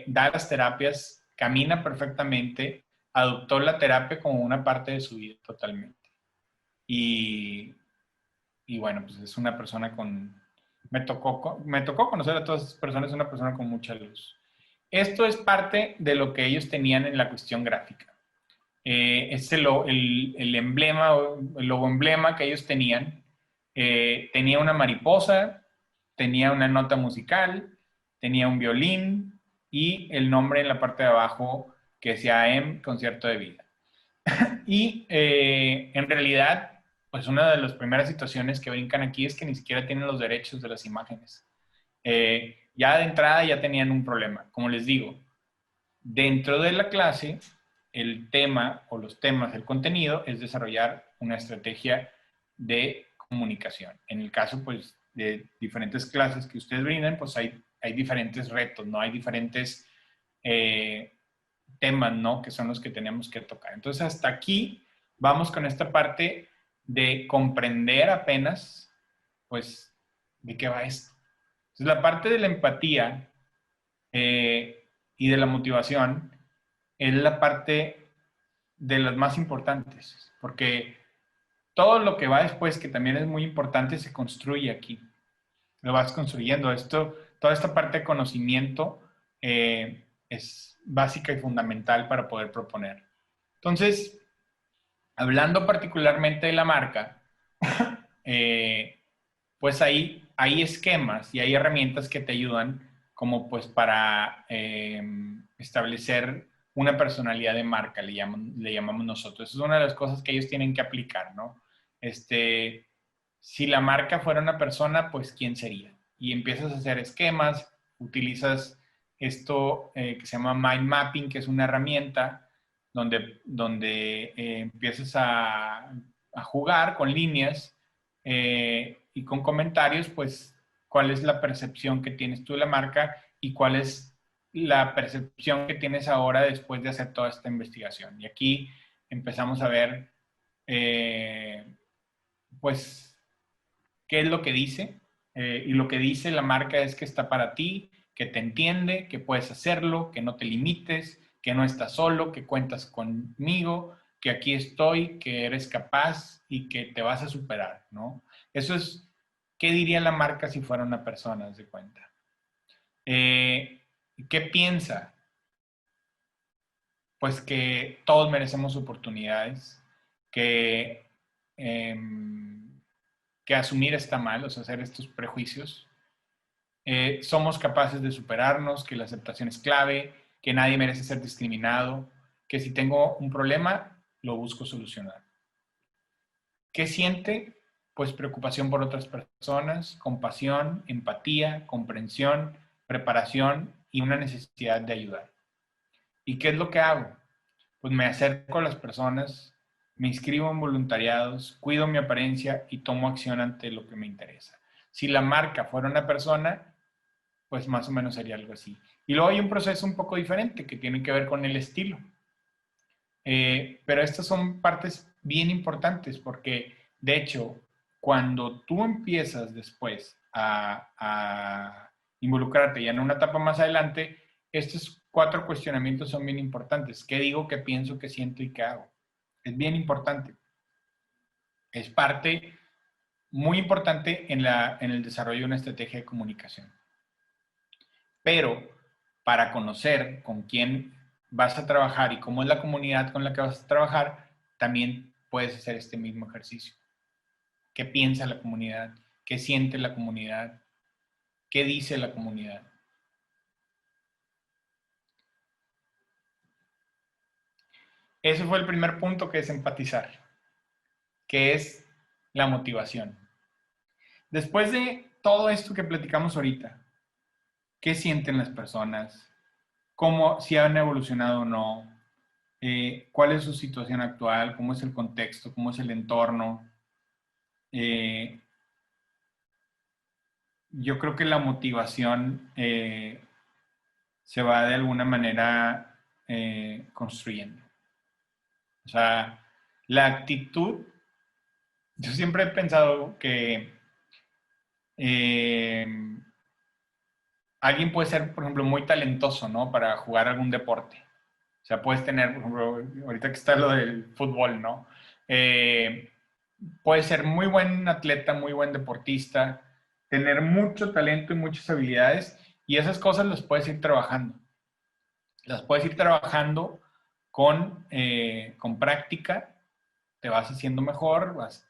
da las terapias, camina perfectamente, adoptó la terapia como una parte de su vida totalmente. Y bueno, pues es una persona me tocó conocer a todas esas personas, una persona con mucha luz. Esto es parte de lo que ellos tenían en la cuestión gráfica. El emblema, el logo emblema que ellos tenían, tenía una mariposa, tenía una nota musical, tenía un violín y el nombre en la parte de abajo que decía AM, Concierto de Vida. Y en realidad pues una de las primeras situaciones que brincan aquí es que ni siquiera tienen los derechos de las imágenes. Ya de entrada ya tenían un problema. Como les digo, dentro de la clase, el tema o los temas, el contenido es desarrollar una estrategia de comunicación. En el caso, pues, de diferentes clases que ustedes brindan, pues hay diferentes retos, ¿no? Hay diferentes temas, ¿no? Que son los que tenemos que tocar. Entonces, hasta aquí vamos con esta parte de comprender apenas, pues, de qué va esto. Entonces, la parte de la empatía y de la motivación es la parte de las más importantes, porque todo lo que va después, que también es muy importante, se construye aquí. Lo vas construyendo. Toda esta parte de conocimiento es básica y fundamental para poder proponer. Entonces, hablando particularmente de la marca, pues hay esquemas y hay herramientas que te ayudan como pues para establecer una personalidad de marca, le llamamos nosotros. Esa es una de las cosas que ellos tienen que aplicar, ¿no? Si la marca fuera una persona, pues ¿quién sería? Y empiezas a hacer esquemas, utilizas esto que se llama mind mapping, que es una herramienta donde empiezas a jugar con líneas y con comentarios, pues, cuál es la percepción que tienes tú de la marca y cuál es la percepción que tienes ahora después de hacer toda esta investigación. Y aquí empezamos a ver, pues, qué es lo que dice. Y lo que dice la marca es que está para ti, que te entiende, que puedes hacerlo, que no te limites, que no estás solo, que cuentas conmigo, que aquí estoy, que eres capaz y que te vas a superar, ¿no? Eso es, ¿qué diría la marca si fuera una persona, haz de cuenta? ¿Qué piensa? Pues que todos merecemos oportunidades, que, que asumir está mal, o sea, hacer estos prejuicios. Somos capaces de superarnos, que la aceptación es clave, que nadie merece ser discriminado, que si tengo un problema, lo busco solucionar. ¿Qué siente? Pues preocupación por otras personas, compasión, empatía, comprensión, preparación y una necesidad de ayudar. ¿Y qué es lo que hago? Pues me acerco a las personas, me inscribo en voluntariados, cuido mi apariencia y tomo acción ante lo que me interesa. Si la marca fuera una persona, pues más o menos sería algo así. Y luego hay un proceso un poco diferente que tiene que ver con el estilo. Pero estas son partes bien importantes porque, de hecho, cuando tú empiezas después a involucrarte ya en una etapa más adelante, estos 4 cuestionamientos son bien importantes. ¿Qué digo, qué pienso, qué siento y qué hago? Es bien importante. Es parte muy importante en el desarrollo de una estrategia de comunicación. Pero para conocer con quién vas a trabajar y cómo es la comunidad con la que vas a trabajar, también puedes hacer este mismo ejercicio. ¿Qué piensa la comunidad? ¿Qué siente la comunidad? ¿Qué dice la comunidad? Ese fue el primer punto, que es empatizar, que es la motivación. Después de todo esto que platicamos ahorita, ¿qué sienten las personas? ¿Cómo, si han evolucionado o no? ¿Cuál es su situación actual? ¿Cómo es el contexto? ¿Cómo es el entorno? Yo creo que la motivación se va de alguna manera construyendo. O sea, la actitud, yo siempre he pensado que alguien puede ser, por ejemplo, muy talentoso, ¿no? Para jugar algún deporte. O sea, puedes tener, por ejemplo, ahorita que está lo del fútbol, ¿no? Puedes ser muy buen atleta, muy buen deportista, tener mucho talento y muchas habilidades, y esas cosas las puedes ir trabajando. Las puedes ir trabajando con práctica, te vas haciendo mejor, vas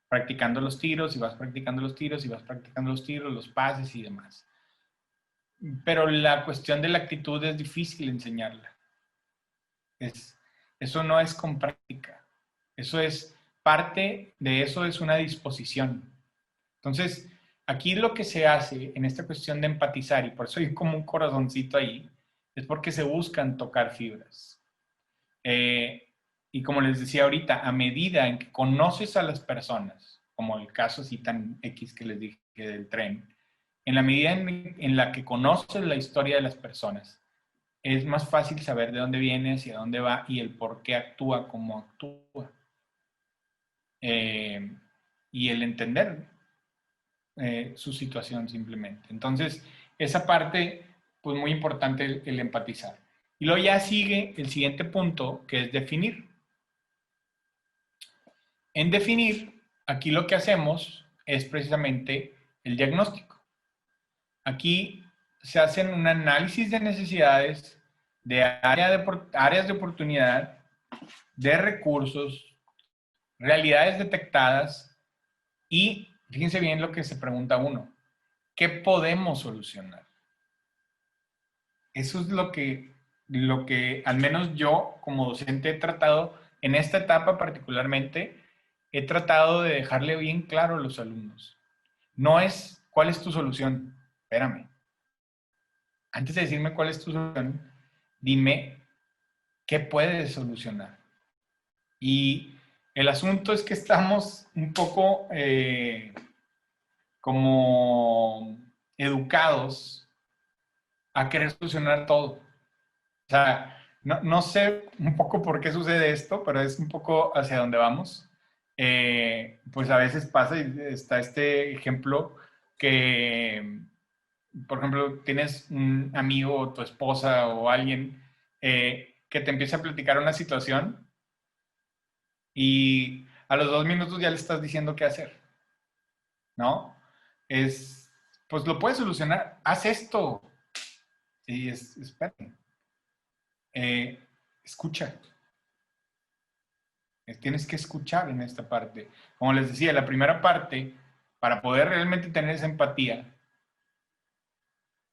practicando los tiros y vas practicando los tiros y vas practicando los tiros, los pases y demás. Pero la cuestión de la actitud es difícil enseñarla. Eso no es con práctica. Eso es parte de eso es una disposición. Entonces, aquí lo que se hace en esta cuestión de empatizar, y por eso hay como un corazoncito ahí, es porque se buscan tocar fibras. Y como les decía ahorita, a medida en que conoces a las personas, como el caso así tan X que les dije del tren, en la medida en la que conoces la historia de las personas, es más fácil saber de dónde viene, hacia dónde va y el por qué actúa como actúa. Y el entender su situación simplemente. Entonces, esa parte, pues muy importante el empatizar. Y luego ya sigue el siguiente punto, que es definir. En definir, aquí lo que hacemos es precisamente el diagnóstico. Aquí se hacen un análisis de necesidades, de áreas de oportunidad, de recursos, realidades detectadas y fíjense bien lo que se pregunta uno. ¿Qué podemos solucionar? Eso es lo que al menos yo como docente he tratado, en esta etapa particularmente, he tratado de dejarle bien claro a los alumnos. No es cuál es tu solución, espérame. Antes de decirme cuál es tu solución, dime qué puedes solucionar. Y el asunto es que estamos un poco como educados a querer solucionar todo. O sea, no sé un poco por qué sucede esto, pero es un poco hacia dónde vamos. Pues a veces pasa y está este ejemplo que, por ejemplo, tienes un amigo o tu esposa o alguien que te empieza a platicar una situación y a los 2 minutos ya le estás diciendo qué hacer, ¿no? Pues lo puedes solucionar, haz esto. Y espérate. Escucha. Tienes que escuchar en esta parte. Como les decía, la primera parte, para poder realmente tener esa empatía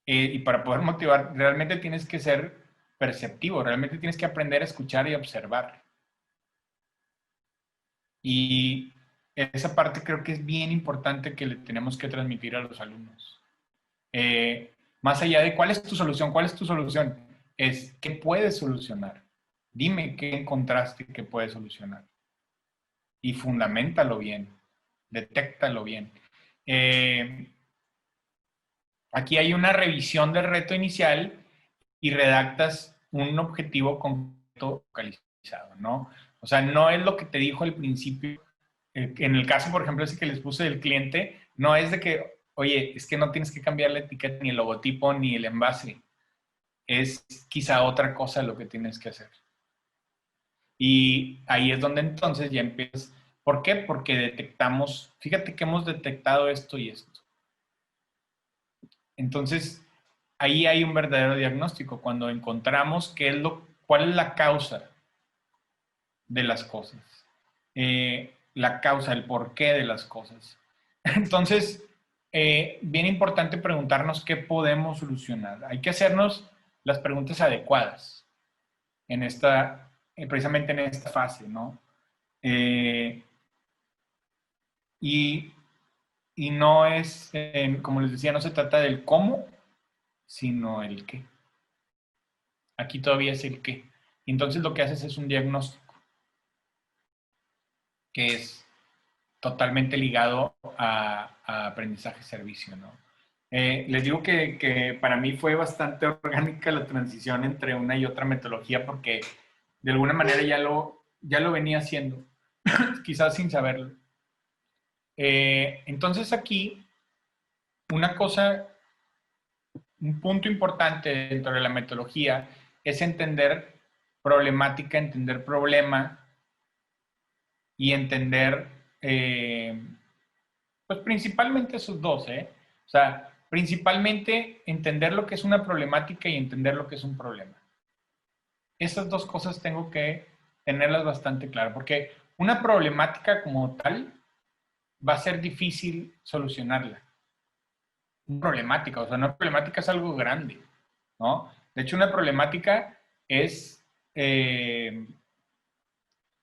y para poder motivar, realmente tienes que ser perceptivo, realmente tienes que aprender a escuchar y observar. Y esa parte creo que es bien importante que le tenemos que transmitir a los alumnos. Más allá de cuál es tu solución, es qué puedes solucionar. Dime qué encontraste que puedes solucionar. Y fundamentalo bien, detéctalo bien. Aquí hay una revisión del reto inicial y redactas un objetivo concreto localizado, ¿no? O sea, no es lo que te dijo al principio. En el caso, por ejemplo, ese que les puse del cliente, no es de que, oye, es que no tienes que cambiar la etiqueta, ni el logotipo, ni el envase. Es quizá otra cosa lo que tienes que hacer. Y ahí es donde entonces ya empiezas. ¿Por qué? Porque detectamos, fíjate que hemos detectado esto y esto. Entonces, ahí hay un verdadero diagnóstico, cuando encontramos cuál es la causa de las cosas. La causa, el porqué de las cosas. Entonces, bien importante preguntarnos qué podemos solucionar. Hay que hacernos las preguntas adecuadas en precisamente en esta fase, ¿no? Y no es, como les decía, no se trata del cómo, sino el qué. Aquí todavía es el qué. Entonces lo que haces es un diagnóstico, que es totalmente ligado a aprendizaje-servicio, ¿no? Les digo que para mí fue bastante orgánica la transición entre una y otra metodología porque de alguna manera ya lo venía haciendo, quizás sin saberlo. Entonces aquí, un punto importante dentro de la metodología es entender problemática, entender problema y entender, pues principalmente esos dos, O sea, principalmente entender lo que es una problemática y entender lo que es un problema. Esas dos cosas tengo que tenerlas bastante claras, porque una problemática como tal va a ser difícil solucionarla. Una problemática es algo grande, ¿no? De hecho, una problemática es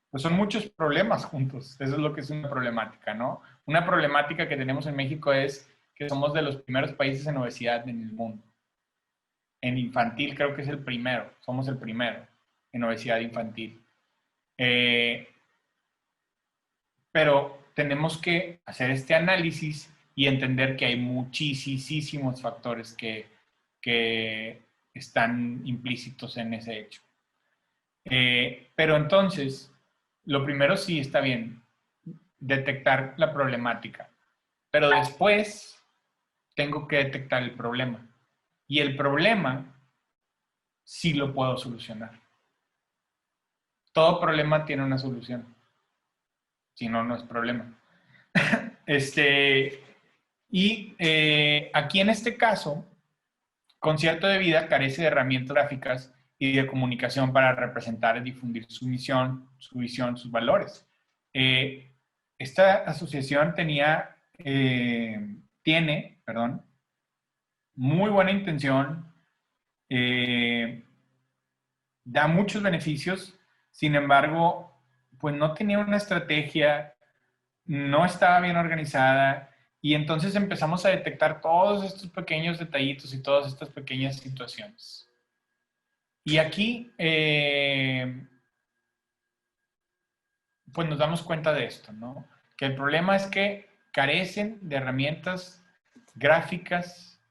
Pues son muchos problemas juntos. Eso es lo que es una problemática, ¿no? Una problemática que tenemos en México es que somos de los primeros países en obesidad en el mundo. En infantil creo que es el primero. Somos el primero en obesidad infantil. Pero tenemos que hacer este análisis y entender que hay muchísimos factores que están implícitos en ese hecho. Pero entonces, lo primero sí está bien, detectar la problemática, pero después tengo que detectar el problema. Y el problema sí lo puedo solucionar. Todo problema tiene una solución. Si no, no es problema. Aquí en este caso, Concierto de Vida carece de herramientas gráficas y de comunicación para representar y difundir su misión, su visión, sus valores. Esta asociación tiene, muy buena intención, da muchos beneficios, sin embargo, pues no tenía una estrategia, no estaba bien organizada y entonces empezamos a detectar todos estos pequeños detallitos y todas estas pequeñas situaciones. Y aquí, pues nos damos cuenta de esto, ¿no? Que el problema es que carecen de herramientas gráficas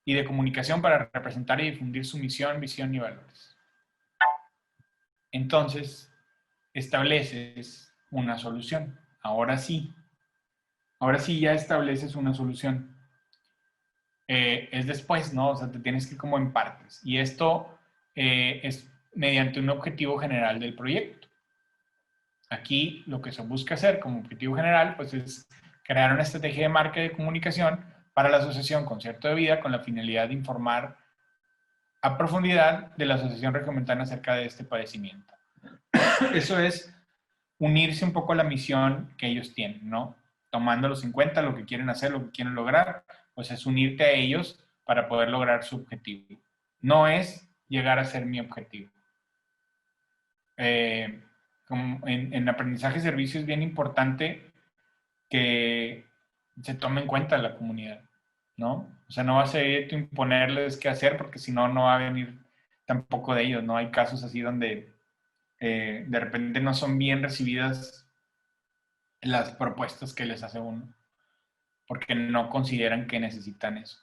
y de comunicación para representar y difundir su misión, visión y valores. Entonces, estableces una solución. Ahora sí ya estableces una solución. Es después, ¿no? O sea, te tienes que ir como en partes. Y esto es mediante un objetivo general del proyecto. Aquí lo que se busca hacer como objetivo general, pues es crear una estrategia de marca y de comunicación para la asociación Concierto de Vida con la finalidad de informar a profundidad de la Asociación Regiomontana acerca de este padecimiento. Eso es unirse un poco a la misión que ellos tienen, ¿no? Tomándolos en cuenta, lo que quieren hacer, lo que quieren lograr, pues es unirte a ellos para poder lograr su objetivo. No es llegar a ser mi objetivo. Como en aprendizaje de servicio es bien importante que se tome en cuenta la comunidad, ¿no? O sea, no vas a ir a imponerles qué hacer porque si no, no va a venir tampoco de ellos, ¿no? Hay casos así donde de repente no son bien recibidas las propuestas que les hace uno, porque no consideran que necesitan eso.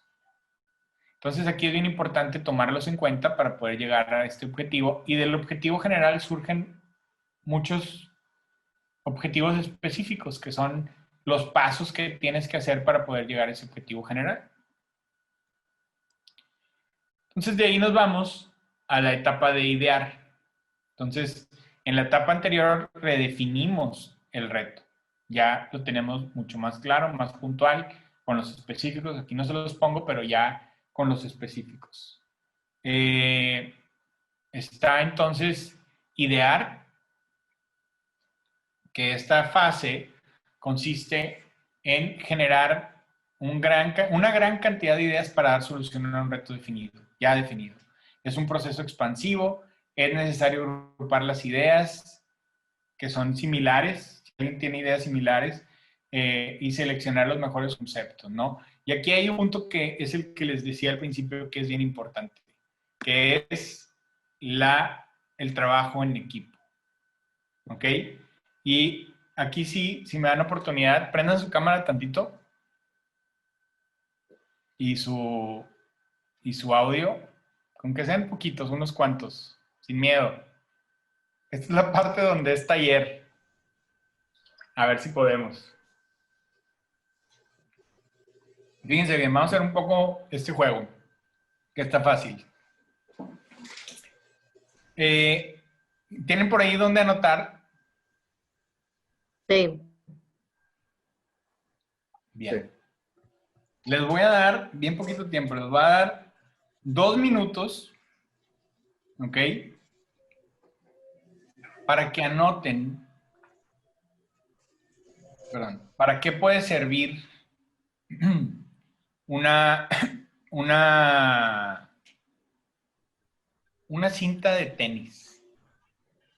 Entonces aquí es bien importante tomarlos en cuenta para poder llegar a este objetivo y del objetivo general surgen muchos objetivos específicos que son los pasos que tienes que hacer para poder llegar a ese objetivo general. Entonces de ahí nos vamos a la etapa de idear. Entonces, en la etapa anterior redefinimos el reto. Ya lo tenemos mucho más claro, más puntual, con los específicos. Aquí no se los pongo, pero ya con los específicos. Está entonces idear, que esta fase consiste en generar una gran cantidad de ideas para dar solución a un reto definido, ya definido. Es un proceso expansivo, es necesario agrupar las ideas que son similares, si alguien tiene ideas similares, y seleccionar los mejores conceptos, ¿no? Y aquí hay un punto que es el que les decía al principio que es bien importante, que es el trabajo en equipo, ¿ok? Y aquí sí, si me dan oportunidad, prendan su cámara tantito y su audio, con que sean poquitos, unos cuantos, sin miedo. Esta es la parte donde es taller. A ver si podemos. Fíjense bien, vamos a hacer un poco este juego, que está fácil. ¿Tienen por ahí donde anotar? Sí. Bien. Sí. Les voy a dar bien poquito tiempo, les voy a dar 2 minutos, ¿ok? Para que anoten, perdón, para qué puede servir una una cinta de tenis.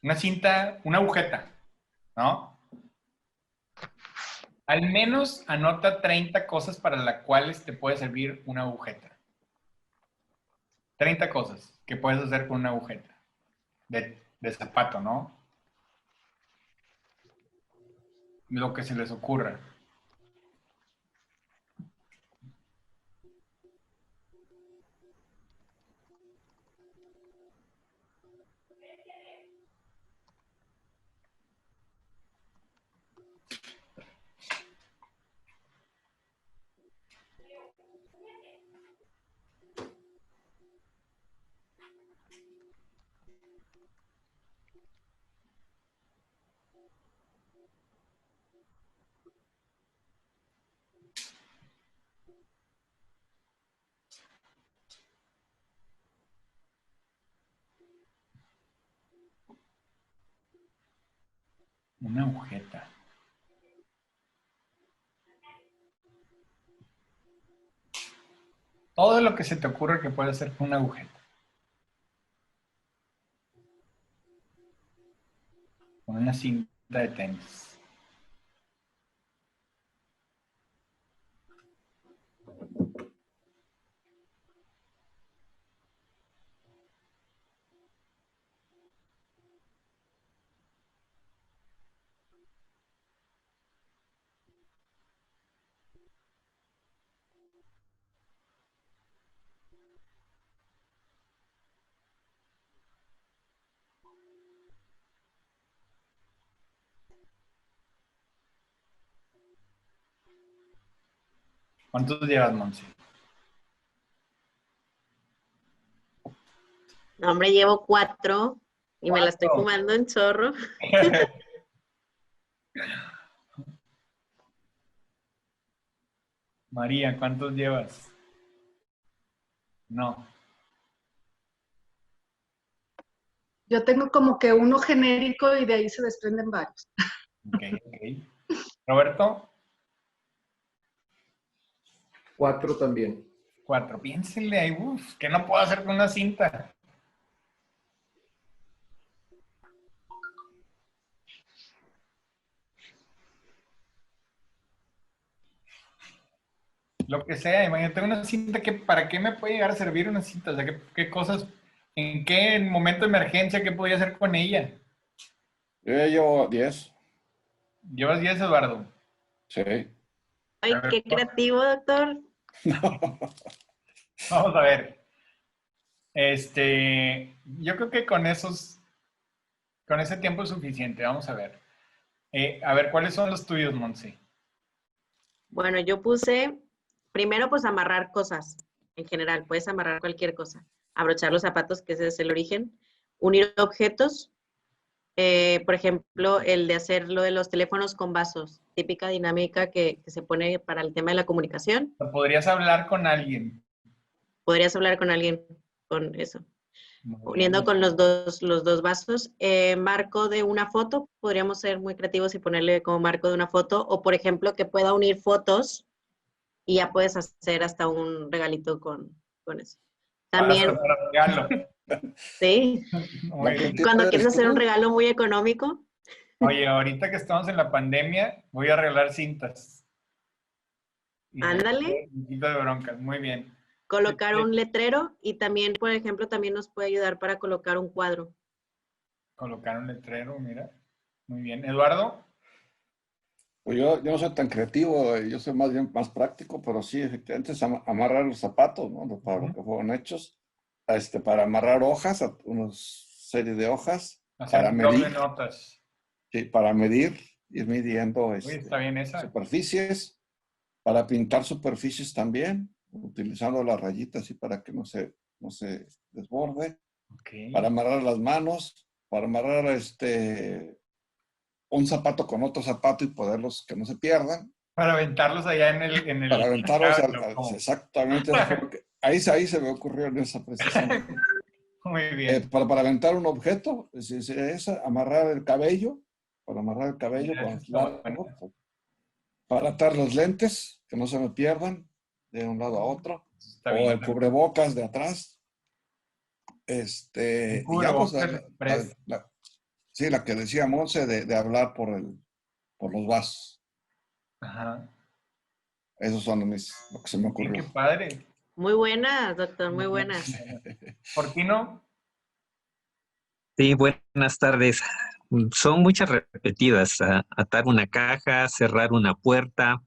Una cinta, una agujeta, ¿no? Al menos anota 30 cosas para las cuales te puede servir una agujeta. 30 cosas que puedes hacer con una agujeta de zapato, ¿no? Lo que se les ocurra. Una agujeta. Todo lo que se te ocurra que puede hacer con una agujeta. Con una cinta de tenis. ¿Cuántos llevas, Monse? No, hombre, llevo 4 y me la estoy 4. fumando en chorro. María, ¿cuántos llevas? No. Yo tengo como que uno genérico y de ahí se desprenden varios. Ok, ok. Roberto, 4 también. 4. Piénsenle ahí, ¿qué no puedo hacer con una cinta? Lo que sea, imagínate una cinta que, ¿para qué me puede llegar a servir una cinta? O sea, ¿qué cosas, en qué momento de emergencia, qué podía hacer con ella? Yo ya llevo 10. ¿Llevas 10, Eduardo? Sí. Ay, A ver, qué creativo, doctor. vamos a ver. Yo creo que con ese tiempo es suficiente. Vamos a ver. A ver, ¿cuáles son los tuyos, Monse? Bueno, yo puse, primero pues amarrar cosas en general, puedes amarrar cualquier cosa. Abrochar los zapatos, que ese es el origen. Unir objetos, por ejemplo, el de hacer lo de los teléfonos con vasos, típica dinámica que se pone para el tema de la comunicación. ¿Podrías hablar con alguien? Podrías hablar con alguien con eso. Muy Uniendo bien. con los dos vasos. Marco de una foto, podríamos ser muy creativos y ponerle como marco de una foto, o por ejemplo que pueda unir fotos y ya puedes hacer hasta un regalito con eso. También, Para regalo. sí, Muy bien. cuando quieres hacer un regalo muy económico, Oye, ahorita que estamos en la pandemia, voy a regalar cintas. Y ándale, un poquito de broncas. Muy bien. colocar un letrero y también, por ejemplo, también nos puede ayudar para colocar un cuadro. Colocar un letrero, mira. Muy bien. Eduardo, Pues yo no soy tan creativo, yo soy más bien más práctico, pero sí, efectivamente es amarrar los zapatos, ¿no? Para lo que fueron hechos. Para amarrar hojas, una serie de hojas, hacer para un blog de medir, notas. sí, para medir, ir midiendo Uy, está bien esa. superficies, para pintar superficies también, utilizando las rayitas así para que no se desborde, Ok. para amarrar las manos, para amarrar un zapato con otro zapato y poderlos que no se pierdan. Para aventarlos allá en el Para aventarlos ¿cómo? exactamente. Ahí se me ocurrió en esa precisión. Muy bien. Para aventar un objeto, es amarrar el cabello, para amarrar el cabello Mira, cuando esa es está largo, buena. para atar los lentes, que no se me pierdan de un lado a otro, Está o bien el también. cubrebocas de atrás. Y Un ya, pues, cubrebocas express. sí, la que decía Monse de hablar por los vasos. Ajá. Esos son lo que se me Sí, qué ocurrió. padre. Muy buenas, doctor, muy buenas. ¿Por qué no? Sí, buenas tardes. Son muchas repetidas. Atar una caja, cerrar una puerta,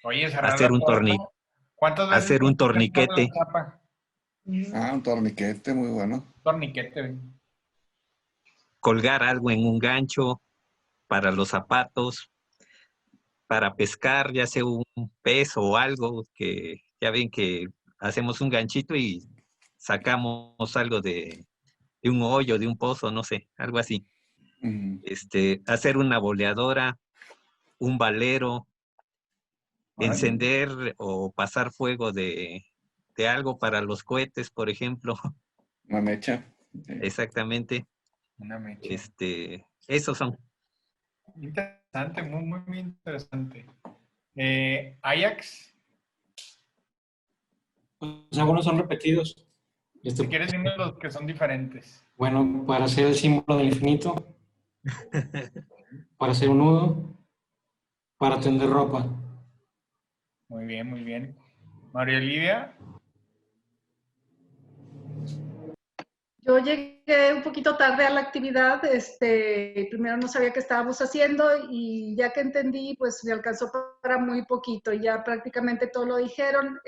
Oye, cerrar hacer la un puerta. ¿Cuántas veces hacer un tienes que cerrar la torniquete, chapa? Un torniquete, muy bueno. Torniquete, güey. colgar algo en un gancho para los zapatos, para pescar, ya sea un pez o algo, que ya ven que hacemos un ganchito y sacamos algo de un hoyo, de un pozo, no sé, algo así. Ujú. Hacer una boleadora, un valero, Órale. encender o pasar fuego de algo para los cohetes, por ejemplo. Una mecha. Sí. Exactamente. Una mecha. Esos son. Interesante, muy, muy, muy interesante. Ajax, Pues algunos son repetidos. si quieres, dime los que son diferentes. Bueno, para hacer el símbolo del infinito, para hacer un nudo, para tender ropa. Muy bien, muy bien. María Lidia, Yo llegué un poquito tarde a la actividad, primero no sabía qué estábamos haciendo y ya que entendí, pues me alcanzó para muy poquito, ya prácticamente todo lo dijeron,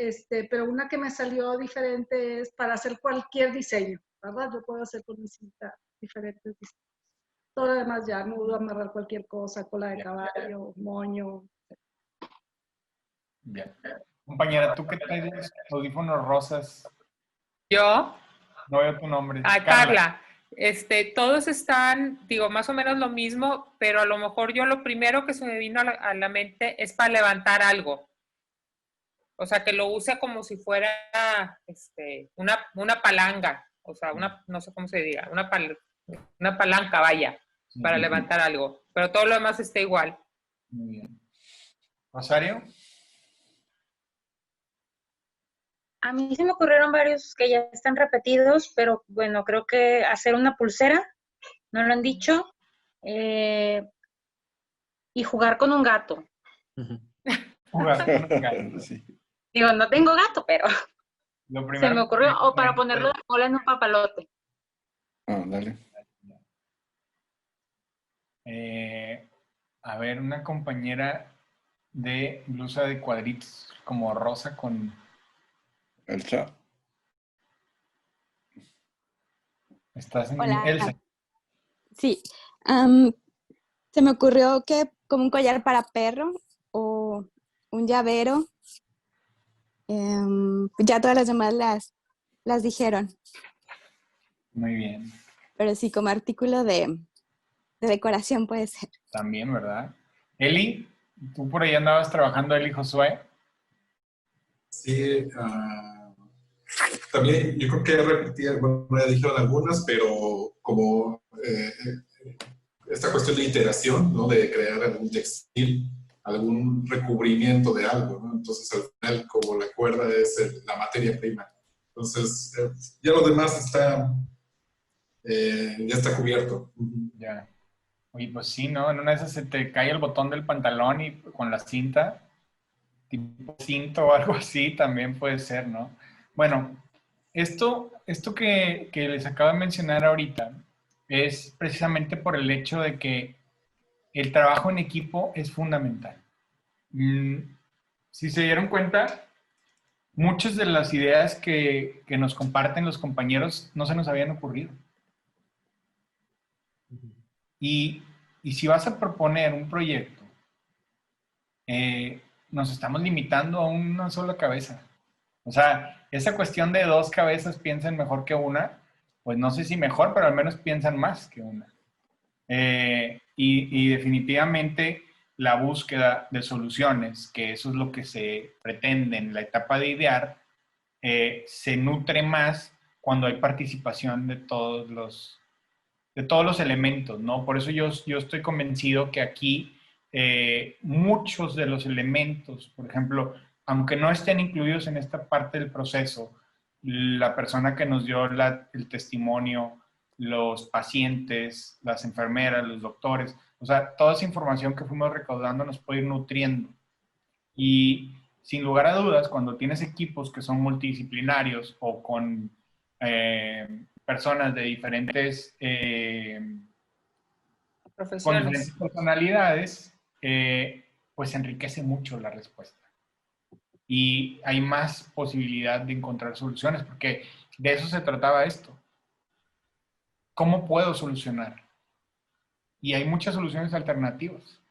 pero una que me salió diferente es para hacer cualquier diseño, ¿verdad? Yo puedo hacer con mi cinta diferentes diseños. Todo lo demás ya, nudo, amarrar cualquier cosa, cola de caballo, moño. bien. Compañera, ¿tú qué traes los audífonos rosas? Yo, No veo tu nombre. Carla, todos están, digo, más o menos lo mismo, pero a lo mejor yo lo primero que se me vino a la mente es para levantar algo. O sea, que lo use como si fuera una palanga, o sea, no sé cómo se diga, una palanca, vaya, para levantar algo. Pero todo lo demás está igual. Muy bien. Rosario, A mí se me ocurrieron varios que ya están repetidos, pero bueno, creo que hacer una pulsera, no lo han dicho, y jugar con un gato. jugar con un gato. Sí. Digo, no tengo gato, pero Lo se primero me ocurrió, que o para ponerlo de cola en un papalote. Dale. A ver, una compañera de blusa de cuadritos, como rosa con... El chat. Estás en Hola. Elsa. Sí, se me ocurrió que como un collar para perro o un llavero. Ya todas las demás las dijeron, Muy bien. pero sí, como artículo de decoración puede ser. También, ¿verdad? Eli, tú por ahí andabas trabajando, Eli Josué. Sí, también yo creo que repetí, bueno, ya dijeron algunas, pero como esta cuestión de iteración, ¿no? De crear algún textil, algún recubrimiento de algo, ¿no? Entonces, al final, como la cuerda es la materia prima. Entonces, ya lo demás ya está cubierto. Ya. Oye, pues sí, ¿no? En una de esas se te cae el botón del pantalón y con la cinta, tipo cinto o algo así, también puede ser, ¿no? Bueno, esto que les acabo de mencionar ahorita es precisamente por el hecho de que el trabajo en equipo es fundamental. Si se dieron cuenta, muchas de las ideas que nos comparten los compañeros no se nos habían ocurrido. Y si vas a proponer un proyecto, nos estamos limitando a una sola cabeza. O sea, esa cuestión de dos cabezas piensan mejor que una, pues no sé si mejor, pero al menos piensan más que una. Y definitivamente la búsqueda de soluciones, que eso es lo que se pretende en la etapa de idear, se nutre más cuando hay participación de todos los elementos, ¿no? Por eso yo estoy convencido que aquí muchos de los elementos, por ejemplo, aunque no estén incluidos en esta parte del proceso, la persona que nos dio el testimonio, los pacientes, las enfermeras, los doctores, o sea, toda esa información que fuimos recaudando nos puede ir nutriendo. Y sin lugar a dudas, cuando tienes equipos que son multidisciplinarios o con personas de diferentes, con diferentes personalidades, pues enriquece mucho la respuesta. Y hay más posibilidad de encontrar soluciones, porque de eso se trataba esto. ¿Cómo puedo solucionar? Y hay muchas soluciones alternativas.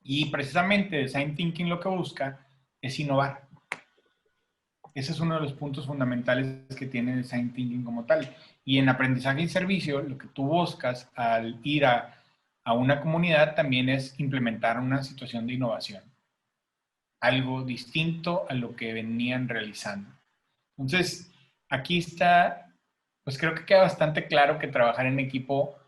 Y precisamente Design Thinking lo que busca es innovar. Ese es uno de los puntos fundamentales que tiene Design Thinking como tal. Y en aprendizaje y servicio, lo que tú buscas al ir a una comunidad también es implementar una situación de innovación. Algo distinto a lo que venían realizando. Entonces, aquí está, pues creo que queda bastante claro que trabajar en equipo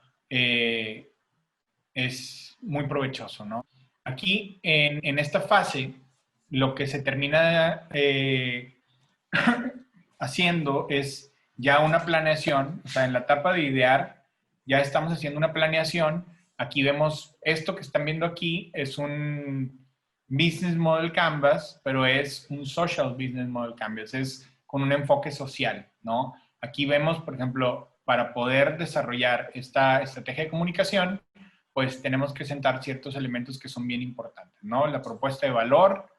es muy provechoso, ¿no? Aquí, en esta fase, lo que se termina haciendo es ya una planeación, o sea, en la etapa de idear, ya estamos haciendo una planeación. Aquí vemos esto que están viendo aquí, es un Business Model Canvas, pero es un Social Business Model Canvas, es con un enfoque social, ¿no? Aquí vemos, por ejemplo, para poder desarrollar esta estrategia de comunicación, pues tenemos que sentar ciertos elementos que son bien importantes, ¿no? La propuesta de valor,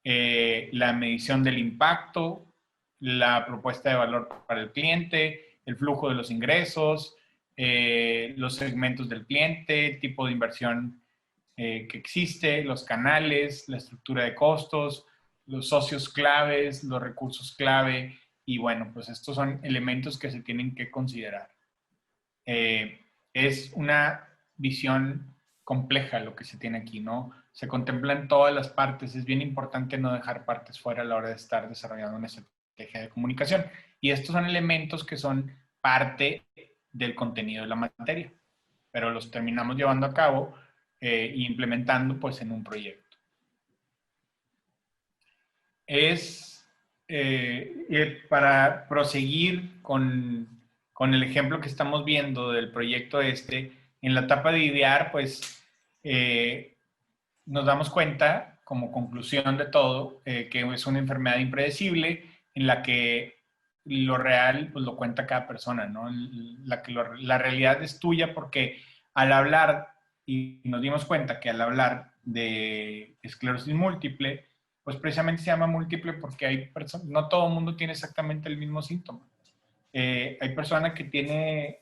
la medición del impacto, la propuesta de valor para el cliente, el flujo de los ingresos, los segmentos del cliente, el tipo de inversión que existe, los canales, la estructura de costos, los socios claves, los recursos clave, y bueno, pues estos son elementos que se tienen que considerar. Es una visión compleja lo que se tiene aquí, ¿no? Se contemplan todas las partes, es bien importante no dejar partes fuera a la hora de estar desarrollando una estrategia de comunicación. Y estos son elementos que son parte del contenido de la materia, pero los terminamos llevando a cabo e implementando pues en un proyecto. Para proseguir con el ejemplo que estamos viendo del proyecto en la etapa de idear, pues nos damos cuenta, como conclusión de todo, que es una enfermedad impredecible en la que lo real pues lo cuenta cada persona, ¿no? La realidad es tuya porque al hablar, y nos dimos cuenta que al hablar de esclerosis múltiple, pues precisamente se llama múltiple porque hay personas, no todo el mundo tiene exactamente el mismo síntoma. Hay personas que tiene,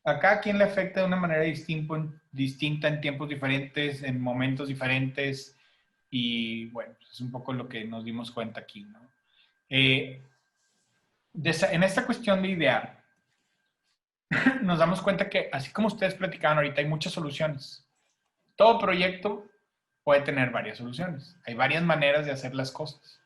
a cada quien le afecta de una manera distinta en tiempos diferentes, en momentos diferentes, y bueno, es un poco lo que nos dimos cuenta aquí, ¿no? En esta cuestión de idear, nos damos cuenta que, así como ustedes platicaban ahorita, hay muchas soluciones. Todo proyecto puede tener varias soluciones. Hay varias maneras de hacer las cosas.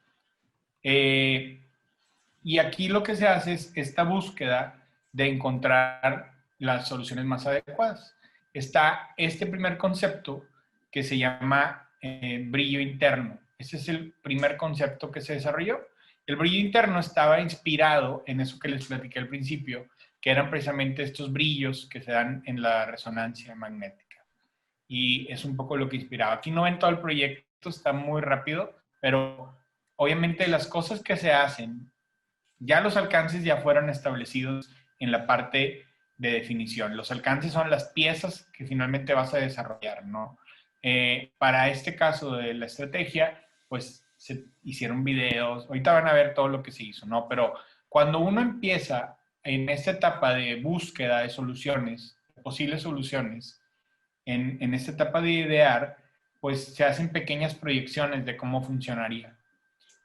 Y aquí lo que se hace es esta búsqueda de encontrar las soluciones más adecuadas. Está este primer concepto que se llama brillo interno. Ese es el primer concepto que se desarrolló. El brillo interno estaba inspirado en eso que les platiqué al principio, que eran precisamente estos brillos que se dan en la resonancia magnética. Y es un poco lo que inspiraba. Aquí no ven todo el proyecto, está muy rápido, pero obviamente las cosas que se hacen, ya los alcances ya fueron establecidos en la parte de definición. Los alcances son las piezas que finalmente vas a desarrollar, ¿no? Para este caso de la estrategia, pues se hicieron videos. Ahorita van a ver todo lo que se hizo, ¿no? Pero cuando uno empieza en esta etapa de búsqueda de soluciones, posibles soluciones, en esta etapa de idear, pues se hacen pequeñas proyecciones de cómo funcionaría.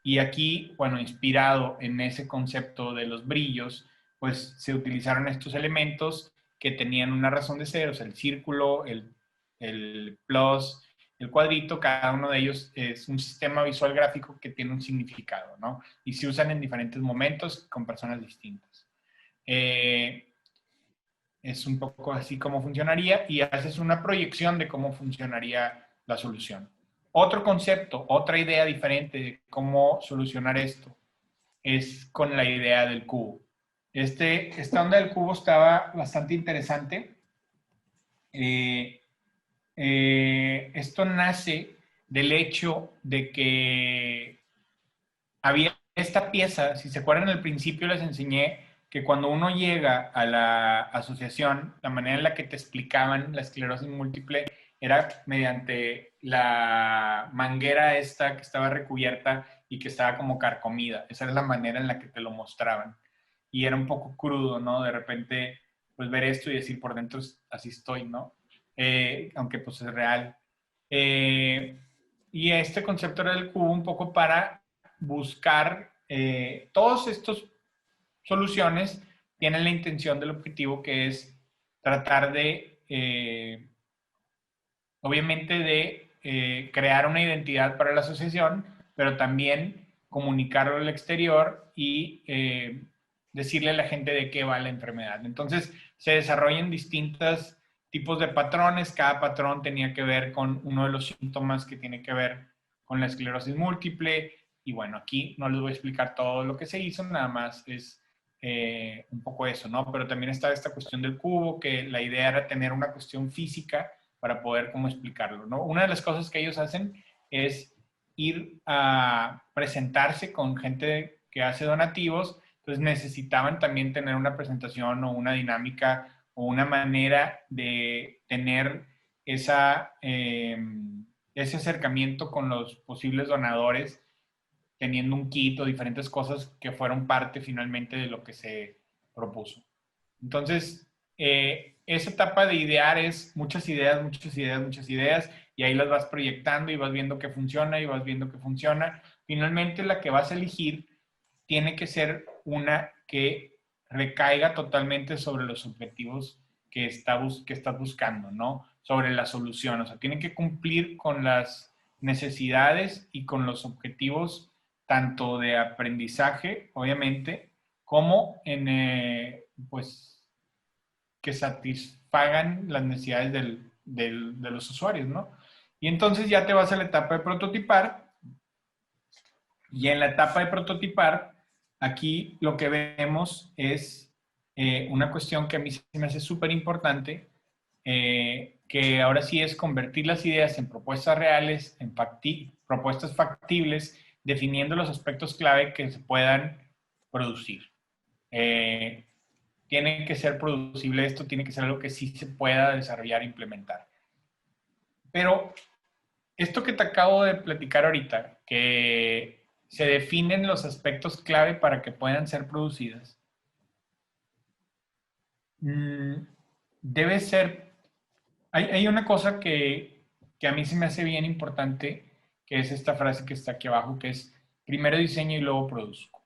Y aquí, bueno, inspirado en ese concepto de los brillos, pues se utilizaron estos elementos que tenían una razón de ser, o sea, el círculo, el plus, el cuadrito, cada uno de ellos es un sistema visual gráfico que tiene un significado, ¿no? Y se usan en diferentes momentos con personas distintas. Es un poco así como funcionaría y haces una proyección de cómo funcionaría la solución. Otro concepto, otra idea diferente de cómo solucionar esto es con la idea del cubo. Esta onda del cubo estaba bastante interesante. Esto nace del hecho de que había esta pieza, si se acuerdan al principio les enseñé que cuando uno llega a la asociación, la manera en la que te explicaban la esclerosis múltiple era mediante la manguera esta que estaba recubierta y que estaba como carcomida. Esa era la manera en la que te lo mostraban. Y era un poco crudo, ¿no? De repente, pues ver esto y decir por dentro, así estoy, ¿no? Aunque pues es real. Y este concepto era del cubo un poco para buscar todas estas soluciones tienen la intención del objetivo que es tratar de, obviamente, de crear una identidad para la asociación, pero también comunicarlo al exterior y decirle a la gente de qué va la enfermedad. Entonces, se desarrollan distintos tipos de patrones. Cada patrón tenía que ver con uno de los síntomas que tiene que ver con la esclerosis múltiple. Y bueno, aquí no les voy a explicar todo lo que se hizo, nada más es un poco eso, ¿no? Pero también está esta cuestión del cubo, que la idea era tener una cuestión física para poder cómo explicarlo, ¿no? Una de las cosas que ellos hacen es ir a presentarse con gente que hace donativos, entonces necesitaban también tener una presentación o una dinámica o una manera de tener ese acercamiento con los posibles donadores, teniendo un kit o diferentes cosas que fueron parte finalmente de lo que se propuso. Entonces, esa etapa de idear es muchas ideas, y ahí las vas proyectando y vas viendo que funciona y vas viendo que funciona. Finalmente, la que vas a elegir tiene que ser una que recaiga totalmente sobre los objetivos que estás buscando, ¿no? Sobre la solución. O sea, tiene que cumplir con las necesidades y con los objetivos tanto de aprendizaje, obviamente, como en, pues, que satisfagan las necesidades de los usuarios, ¿no? Y entonces ya te vas a la etapa de prototipar. Y en la etapa de prototipar, aquí lo que vemos es una cuestión que a mí se me hace súper importante, que ahora sí es convertir las ideas en propuestas reales, en propuestas factibles, definiendo los aspectos clave que se puedan producir. Tiene que ser producible esto, tiene que ser algo que sí se pueda desarrollar e implementar. Pero esto que te acabo de platicar ahorita, que se definen los aspectos clave para que puedan ser producidas, debe ser... Hay una cosa que a mí se me hace bien importante, que es esta frase que está aquí abajo, que es primero diseño y luego produzco.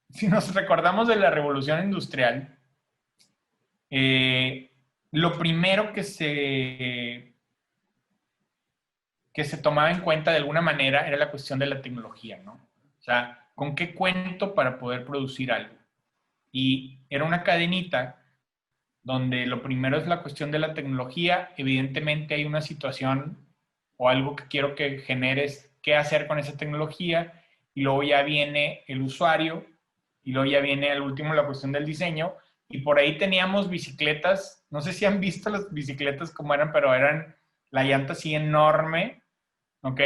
Si nos recordamos de la revolución industrial, lo primero que se tomaba en cuenta de alguna manera era la cuestión de la tecnología, ¿no? O sea, ¿con qué cuento para poder producir algo? Y era una cadenita donde lo primero es la cuestión de la tecnología. Evidentemente hay una situación o algo que quiero que generes, qué hacer con esa tecnología, y luego ya viene el usuario, y luego ya viene al último la cuestión del diseño, y por ahí teníamos bicicletas, no sé si han visto las bicicletas como eran, pero eran la llanta así enorme, ¿ok?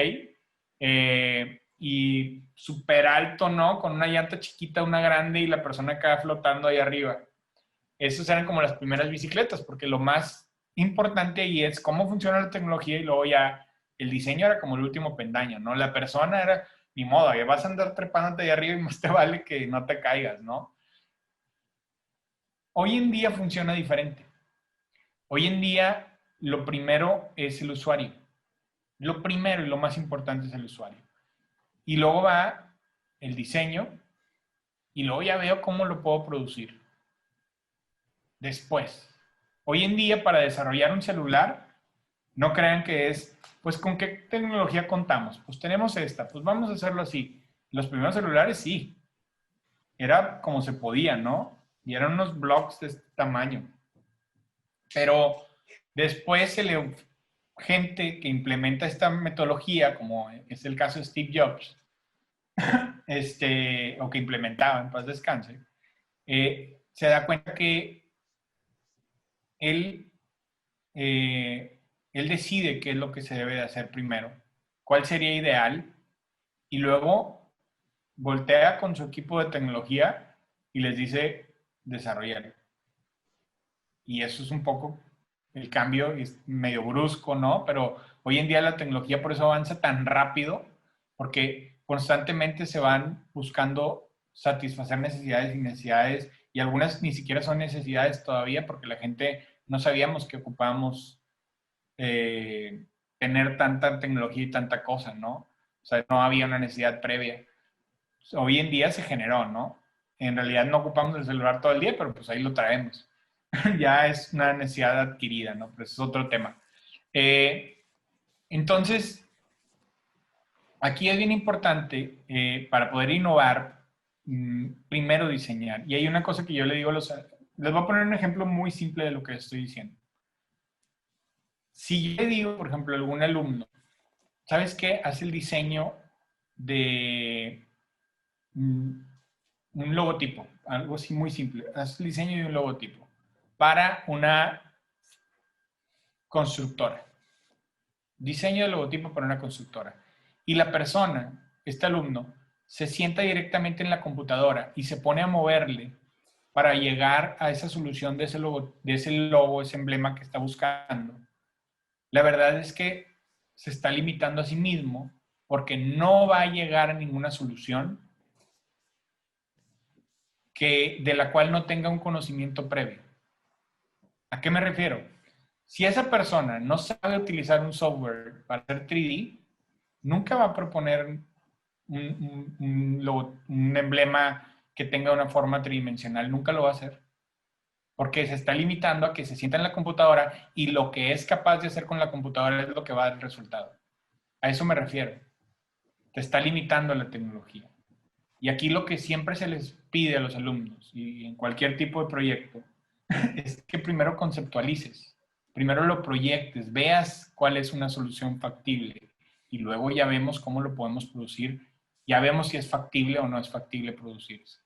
Y súper alto, ¿no? Con una llanta chiquita, una grande, y la persona acá flotando ahí arriba. Esas eran como las primeras bicicletas, porque lo más importante ahí es cómo funciona la tecnología, y luego ya el diseño era como el último pendaño, ¿no? La persona era, ni modo, ya vas a andar trepándote ahí arriba y más te vale que no te caigas, ¿no? Hoy en día funciona diferente. Hoy en día lo primero es el usuario. Lo primero y lo más importante es el usuario. Y luego va el diseño, y luego ya veo cómo lo puedo producir. Después, hoy en día para desarrollar un celular, no crean que es, pues, ¿con qué tecnología contamos? Pues tenemos esta, pues vamos a hacerlo así. Los primeros celulares sí, era como se podía, ¿no? Y eran unos blocks de este tamaño. Pero después gente que implementa esta metodología, como es el caso de Steve Jobs, o que implementaba, en paz descanse, se da cuenta que él decide qué es lo que se debe de hacer primero, cuál sería ideal, y luego voltea con su equipo de tecnología y les dice, desarrollar. Y eso es un poco el cambio, es medio brusco, ¿no? Pero hoy en día la tecnología por eso avanza tan rápido, porque constantemente se van buscando satisfacer necesidades y necesidades, y algunas ni siquiera son necesidades todavía, porque la gente no sabíamos que ocupábamos tener tanta tecnología y tanta cosa, ¿no? O sea, no había una necesidad previa. Hoy en día se generó, ¿no? En realidad no ocupamos el celular todo el día, pero pues ahí lo traemos. Ya es una necesidad adquirida, ¿no? Pero eso es otro tema. Entonces, aquí es bien importante para poder innovar, primero diseñar. Y hay una cosa que yo le digo a les voy a poner un ejemplo muy simple de lo que estoy diciendo. Si yo le digo, por ejemplo, a algún alumno, ¿sabes qué? Haz el diseño de un logotipo, algo así muy simple. Haz el diseño de un logotipo para una constructora. Diseño de logotipo para una constructora. Y la persona, este alumno, se sienta directamente en la computadora y se pone a moverle para llegar a esa solución de ese logo, ese emblema que está buscando. La verdad es que se está limitando a sí mismo porque no va a llegar a ninguna solución de la cual no tenga un conocimiento previo. ¿A qué me refiero? Si esa persona no sabe utilizar un software para hacer 3D, nunca va a proponer un emblema que tenga una forma tridimensional, nunca lo va a hacer. Porque se está limitando a que se sienta en la computadora y lo que es capaz de hacer con la computadora es lo que va a dar el resultado. A eso me refiero. Te está limitando la tecnología. Y aquí lo que siempre se les pide a los alumnos y en cualquier tipo de proyecto es que primero conceptualices, primero lo proyectes, veas cuál es una solución factible y luego ya vemos cómo lo podemos producir, ya vemos si es factible o no es factible producirse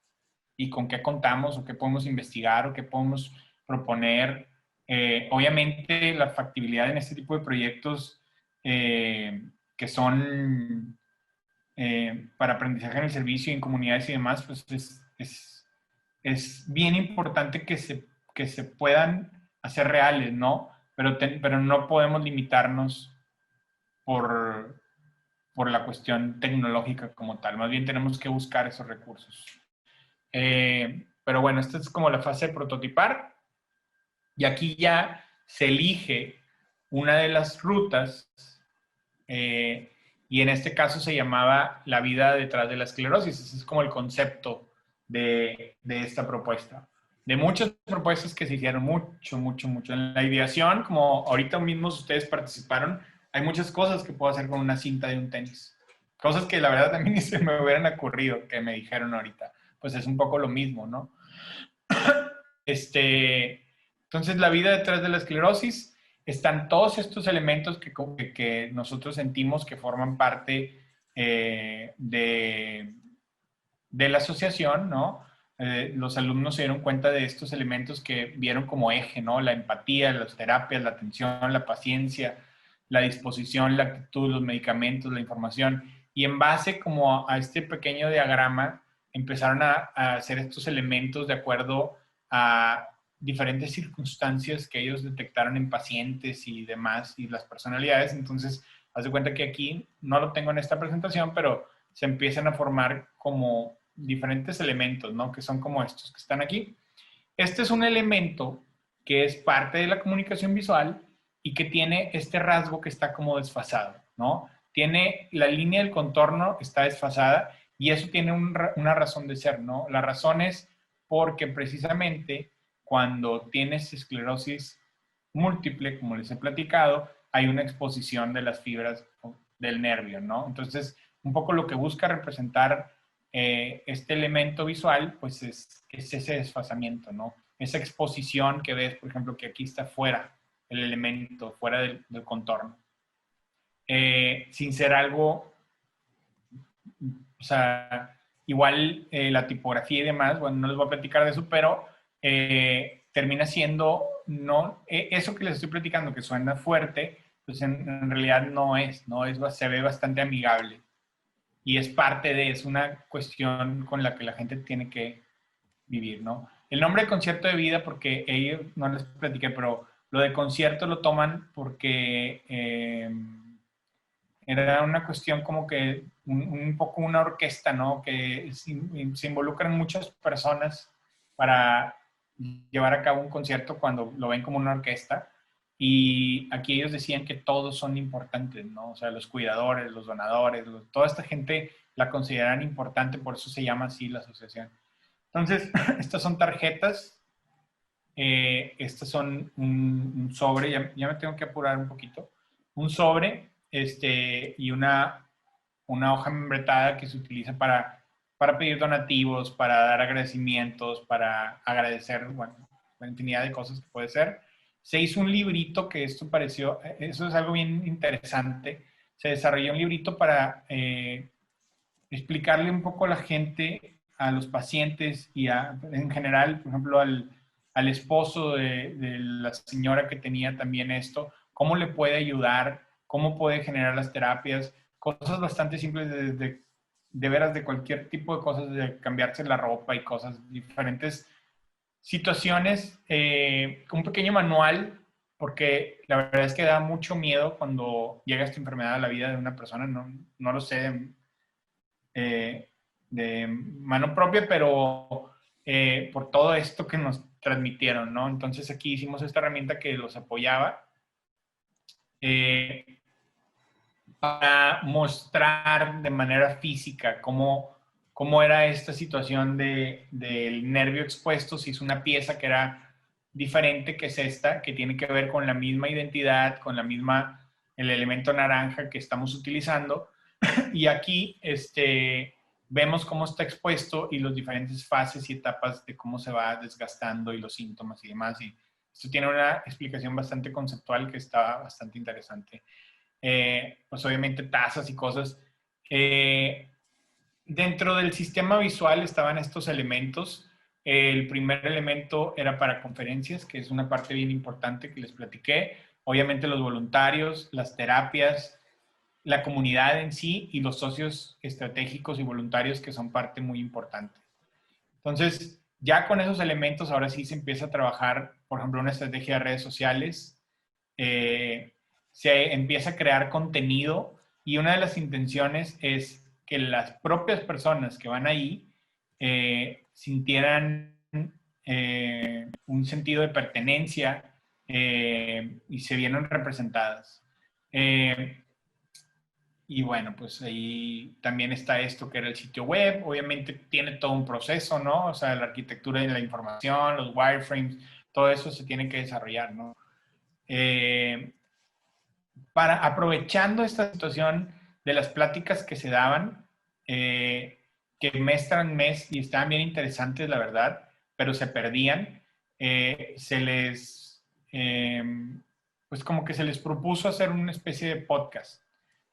y con qué contamos o qué podemos investigar o qué podemos proponer. Obviamente la factibilidad en este tipo de proyectos que son para aprendizaje en el servicio y en comunidades y demás, pues es bien importante que se puedan hacer reales, ¿no? Pero no podemos limitarnos por la cuestión tecnológica como tal. Más bien tenemos que buscar esos recursos. Pero bueno, esta es como la fase de prototipar. Y aquí ya se elige una de las rutas y en este caso se llamaba la vida detrás de la esclerosis. Ese es como el concepto de esta propuesta. De muchas propuestas que se hicieron mucho. En la ideación, como ahorita mismos ustedes participaron, hay muchas cosas que puedo hacer con una cinta de un tenis. Cosas que la verdad también ni se me hubieran ocurrido, que me dijeron ahorita. Pues es un poco lo mismo, ¿no? Entonces, la vida detrás de la esclerosis, están todos estos elementos que nosotros sentimos que forman parte de la asociación, ¿no? Los alumnos se dieron cuenta de estos elementos que vieron como eje, ¿no? La empatía, las terapias, la atención, la paciencia, la disposición, la actitud, los medicamentos, la información. Y en base como a este pequeño diagrama, empezaron a hacer estos elementos de acuerdo a diferentes circunstancias que ellos detectaron en pacientes y demás, y las personalidades. Entonces, haz de cuenta que aquí, no lo tengo en esta presentación, pero se empiezan a formar como diferentes elementos, ¿no? Que son como estos que están aquí. Este es un elemento que es parte de la comunicación visual y que tiene este rasgo que está como desfasado, ¿no? Tiene la línea del contorno, está desfasada, y eso tiene una razón de ser, ¿no? La razón es porque precisamente cuando tienes esclerosis múltiple, como les he platicado, hay una exposición de las fibras del nervio, ¿no? Entonces, un poco lo que busca representar este elemento visual, pues es ese desfasamiento, ¿no? Esa exposición que ves, por ejemplo, que aquí está fuera el elemento, fuera del contorno. Sin ser algo O sea, igual la tipografía y demás, bueno, no les voy a platicar de eso, pero termina siendo, no, eso que les estoy platicando que suena fuerte, pues en realidad no es, se ve bastante amigable. Y es parte de, es una cuestión con la que la gente tiene que vivir, ¿no? El nombre de concierto de vida, porque ellos, no les platiqué, pero lo de concierto lo toman porque era una cuestión como que un poco una orquesta, ¿no? Que se involucran muchas personas para llevar a cabo un concierto cuando lo ven como una orquesta. Y aquí ellos decían que todos son importantes, ¿no? O sea, los cuidadores, los donadores, toda esta gente la consideran importante, por eso se llama así la asociación. Entonces, estas son tarjetas, estas son un sobre, ya me tengo que apurar un poquito, un sobre y una hoja membretada que se utiliza para pedir donativos, para dar agradecimientos, para agradecer, bueno, una infinidad de cosas que puede ser. Se hizo un librito que esto pareció, eso es algo bien interesante, se desarrolló un librito para explicarle un poco a la gente, a los pacientes y en general, por ejemplo, al esposo de la señora que tenía también esto, cómo le puede ayudar, cómo puede generar las terapias, cosas bastante simples de veras de cualquier tipo de cosas, de cambiarse la ropa y cosas diferentes situaciones, un pequeño manual, porque la verdad es que da mucho miedo cuando llega esta enfermedad a la vida de una persona, no lo sé de mano propia, pero por todo esto que nos transmitieron, ¿no? Entonces aquí hicimos esta herramienta que los apoyaba para mostrar de manera física cómo era esta situación del nervio expuesto, si es una pieza que era diferente que es esta, que tiene que ver con la misma identidad, con el elemento naranja que estamos utilizando. Y aquí vemos cómo está expuesto y las diferentes fases y etapas de cómo se va desgastando y los síntomas y demás. Y esto tiene una explicación bastante conceptual que está bastante interesante. Pues obviamente tazas y cosas. Dentro del sistema visual estaban estos elementos. El primer elemento era para conferencias, que es una parte bien importante que les platiqué. Obviamente los voluntarios, las terapias, la comunidad en sí y los socios estratégicos y voluntarios que son parte muy importante. Entonces, ya con esos elementos, ahora sí se empieza a trabajar, por ejemplo, una estrategia de redes sociales. Se empieza a crear contenido y una de las intenciones es que las propias personas que van ahí sintieran un sentido de pertenencia y se vieron representadas. Y bueno, pues ahí también está esto que era el sitio web. Obviamente tiene todo un proceso, ¿no? O sea, la arquitectura de la información, los wireframes, todo eso se tiene que desarrollar, ¿no? Aprovechando esta situación de las pláticas que se daban, que mes tras mes, y estaban bien interesantes, la verdad, pero se perdían, pues como que se les propuso hacer una especie de podcast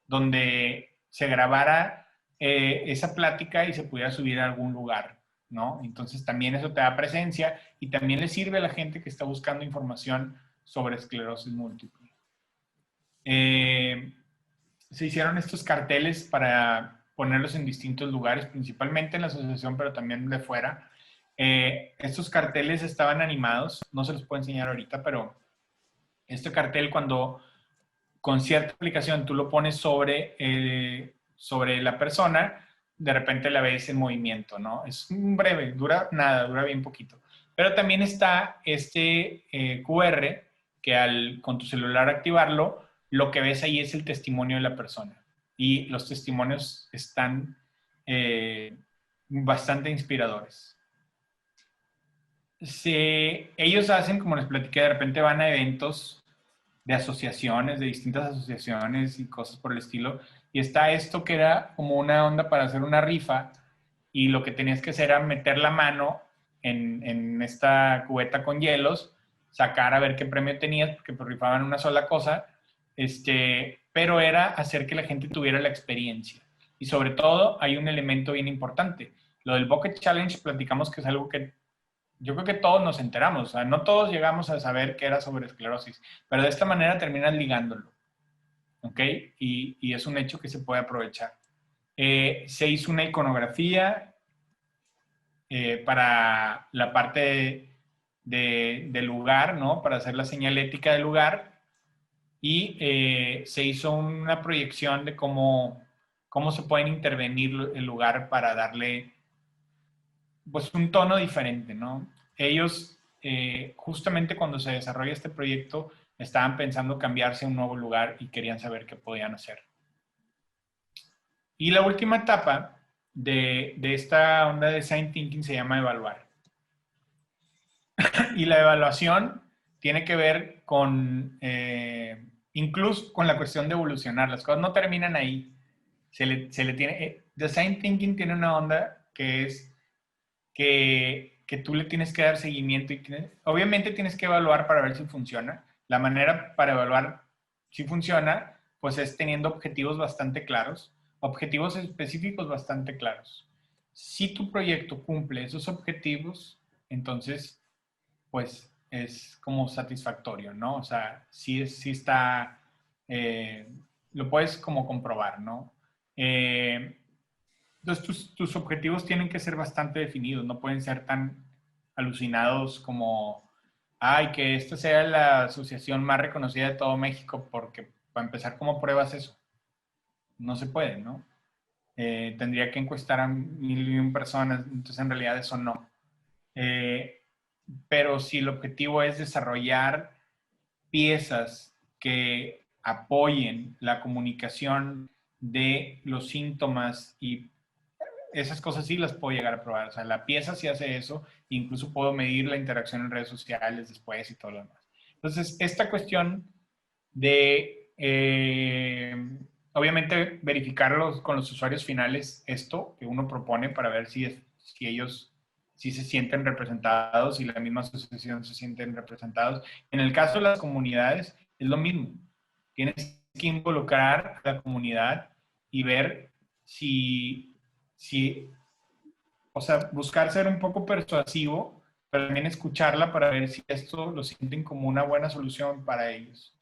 donde se grabara esa plática y se pudiera subir a algún lugar, ¿no? Entonces también eso te da presencia y también le sirve a la gente que está buscando información sobre esclerosis múltiple. Se hicieron estos carteles para ponerlos en distintos lugares, principalmente en la asociación, pero también de fuera. Estos carteles estaban animados, no se los puedo enseñar ahorita, pero este cartel cuando con cierta aplicación tú lo pones sobre la persona, de repente la ves en movimiento, ¿no? Es breve, dura nada, dura bien poquito. Pero también está este QR que con tu celular activarlo, lo que ves ahí es el testimonio de la persona. Y los testimonios están bastante inspiradores. Ellos hacen, como les platiqué, de repente van a eventos de asociaciones, de distintas asociaciones y cosas por el estilo. Y está esto que era como una onda para hacer una rifa y lo que tenías que hacer era meter la mano en esta cubeta con hielos, sacar a ver qué premio tenías, porque pues rifaban una sola cosa, pero era hacer que la gente tuviera la experiencia. Y sobre todo hay un elemento bien importante. Lo del Bucket Challenge platicamos que es algo que yo creo que todos nos enteramos. O sea, no todos llegamos a saber que era sobre esclerosis, pero de esta manera terminas ligándolo. ¿Ok? Y es un hecho que se puede aprovechar. Se hizo una iconografía para la parte del lugar, ¿no? Para hacer la señalética del lugar. Y se hizo una proyección de cómo se pueden intervenir el lugar para darle pues un tono diferente, ¿no? Ellos, justamente cuando se desarrolla este proyecto, estaban pensando cambiarse a un nuevo lugar y querían saber qué podían hacer. Y la última etapa de esta onda de Design Thinking se llama evaluar. Y la evaluación tiene que ver con, incluso con la cuestión de evolucionar. Las cosas no terminan ahí. Se le tiene, Design Thinking tiene una onda que es que tú le tienes que dar seguimiento y obviamente tienes que evaluar para ver si funciona. La manera para evaluar si funciona, pues es teniendo objetivos bastante claros, objetivos específicos bastante claros. Si tu proyecto cumple esos objetivos, entonces, pues es como satisfactorio, ¿no? O sea, sí está, lo puedes como comprobar, ¿no? Entonces, tus objetivos tienen que ser bastante definidos, no pueden ser tan alucinados como, ay, que esta sea la asociación más reconocida de todo México, porque para empezar, ¿cómo pruebas eso? No se puede, ¿no? Tendría que encuestar a 1,000,000 personas, entonces en realidad eso no. Pero si el objetivo es desarrollar piezas que apoyen la comunicación de los síntomas y esas cosas sí las puedo llegar a probar. O sea, la pieza sí hace eso, incluso puedo medir la interacción en redes sociales después y todo lo demás. Entonces, esta cuestión de, obviamente, verificarlos con los usuarios finales, esto que uno propone para ver si ellos sí se sienten representados y la misma asociación se sienten representados. En el caso de las comunidades, es lo mismo. Tienes que involucrar a la comunidad y ver si, o sea, buscar ser un poco persuasivo, pero también escucharla para ver si esto lo sienten como una buena solución para ellos.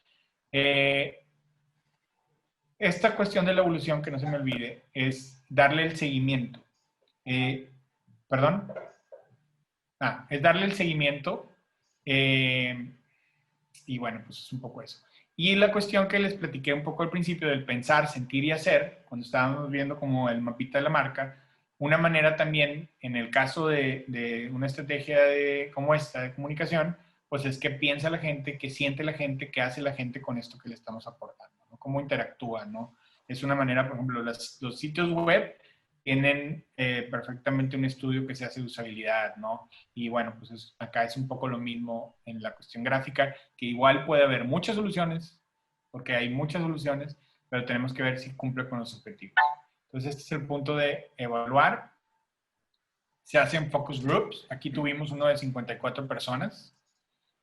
Esta cuestión de la evolución, que no se me olvide, es darle el seguimiento. ¿Perdón? Es darle el seguimiento y bueno, pues es un poco eso. Y la cuestión que les platiqué un poco al principio del pensar, sentir y hacer, cuando estábamos viendo como el mapita de la marca, una manera también, en el caso de una estrategia como esta de comunicación, pues es que piensa la gente, que siente la gente, que hace la gente con esto que le estamos aportando, ¿no? Cómo interactúa, ¿no? Es una manera, por ejemplo, los sitios web tienen perfectamente un estudio que se hace de usabilidad, ¿no? Y bueno, pues acá es un poco lo mismo en la cuestión gráfica, que igual puede haber muchas soluciones, porque hay muchas soluciones, pero tenemos que ver si cumple con los objetivos. Entonces, este es el punto de evaluar. Se hacen focus groups. Aquí tuvimos uno de 54 personas.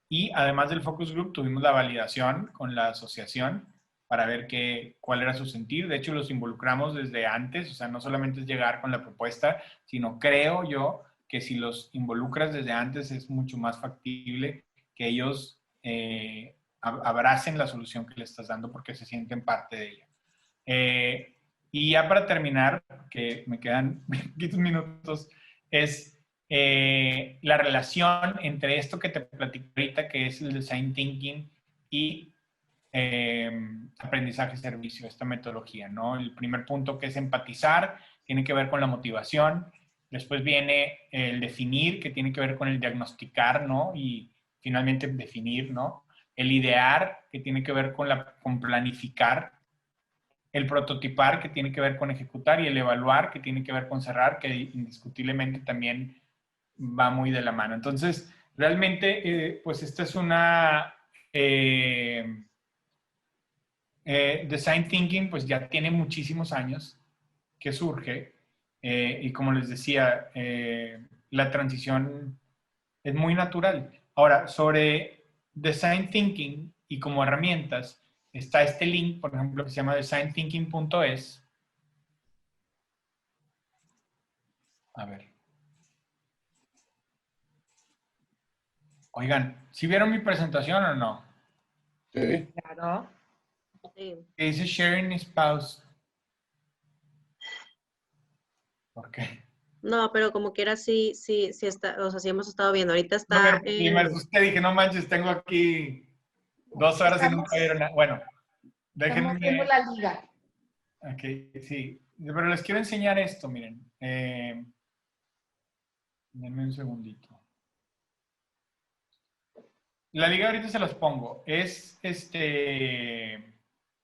Y además del focus group, tuvimos la validación con la asociación para ver cuál era su sentir. De hecho, los involucramos desde antes. O sea, no solamente es llegar con la propuesta, sino creo yo que si los involucras desde antes es mucho más factible que ellos abracen la solución que le estás dando porque se sienten parte de ella. Y ya para terminar, que me quedan poquitos minutos, es la relación entre esto que te platico ahorita, que es el Design Thinking, y aprendizaje-servicio, esta metodología, ¿no? El primer punto, que es empatizar, tiene que ver con la motivación. Después viene el definir, que tiene que ver con el diagnosticar, ¿no? Y finalmente definir, ¿no? El idear, que tiene que ver con planificar. El prototipar, que tiene que ver con ejecutar, y el evaluar, que tiene que ver con cerrar, que indiscutiblemente también va muy de la mano. Entonces, realmente, pues esta es una... Design Thinking, pues ya tiene muchísimos años que surge, y como les decía, la transición es muy natural. Ahora, sobre Design Thinking y como herramientas, está este link, por ejemplo, que se llama designthinking.es, A ver. Oigan, ¿sí vieron mi presentación o no? Sí. Claro. Sí. Que dice sharing spouse. ¿Por qué? No, pero como quiera sí está, o sea, sí hemos estado viendo. Ahorita No, está me asusté, dije, no manches, tengo aquí 2 horas y no me cayeron nada. Bueno, Estamos viendo déjenme. la liga. Ok, sí. Pero les quiero enseñar esto, miren. Denme un segundito. La liga ahorita se los pongo. Es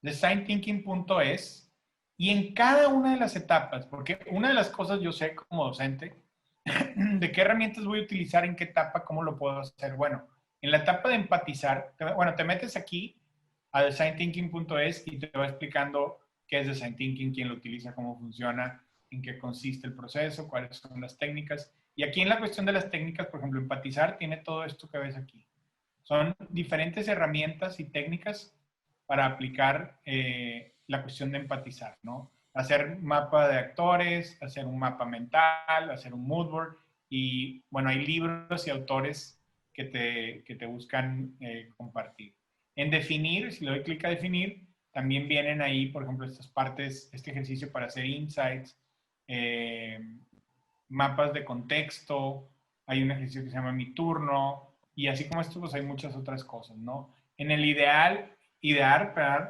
designthinking.es y en cada una de las etapas, porque una de las cosas yo sé como docente, de qué herramientas voy a utilizar, en qué etapa, cómo lo puedo hacer. Bueno, en la etapa de empatizar, bueno, te metes aquí a designthinking.es y te va explicando qué es design thinking, quién lo utiliza, cómo funciona, en qué consiste el proceso, cuáles son las técnicas. Y aquí en la cuestión de las técnicas, por ejemplo, empatizar tiene todo esto que ves aquí. Son diferentes herramientas y técnicas para aplicar la cuestión de empatizar, ¿no? Hacer mapa de actores, hacer un mapa mental, hacer un mood board y, bueno, hay libros y autores que te buscan compartir. En definir, si le doy clic a definir, también vienen ahí, por ejemplo, estas partes, este ejercicio para hacer insights, mapas de contexto, hay un ejercicio que se llama Mi Turno, y así como esto, pues hay muchas otras cosas, ¿no? En el idear,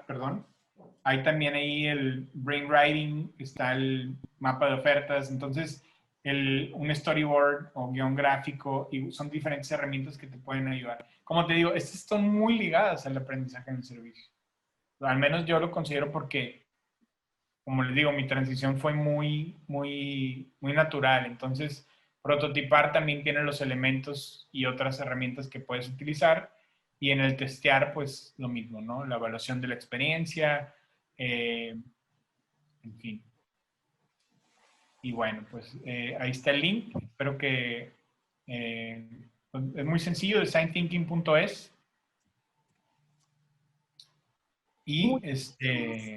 perdón, hay también ahí el brainwriting, está el mapa de ofertas, entonces un storyboard o guión gráfico, y son diferentes herramientas que te pueden ayudar. Como te digo, estas están muy ligadas al aprendizaje en el servicio. Al menos yo lo considero porque, como les digo, mi transición fue muy natural. Entonces, prototipar también tiene los elementos y otras herramientas que puedes utilizar. Y en el testear, pues lo mismo, ¿no? La evaluación de la experiencia, en fin. Y bueno, pues ahí está el link. Espero que pues, es muy sencillo, designthinking.es. Y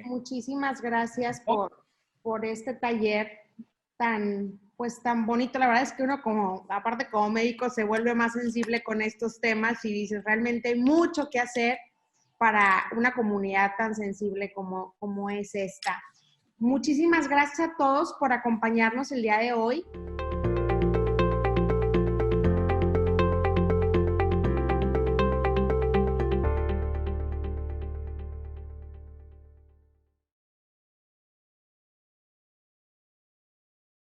Muchísimas gracias por este taller tan bonito. La verdad es que uno aparte como médico se vuelve más sensible con estos temas y dices, realmente hay mucho que hacer para una comunidad tan sensible como es esta. Muchísimas gracias a todos por acompañarnos el día de hoy.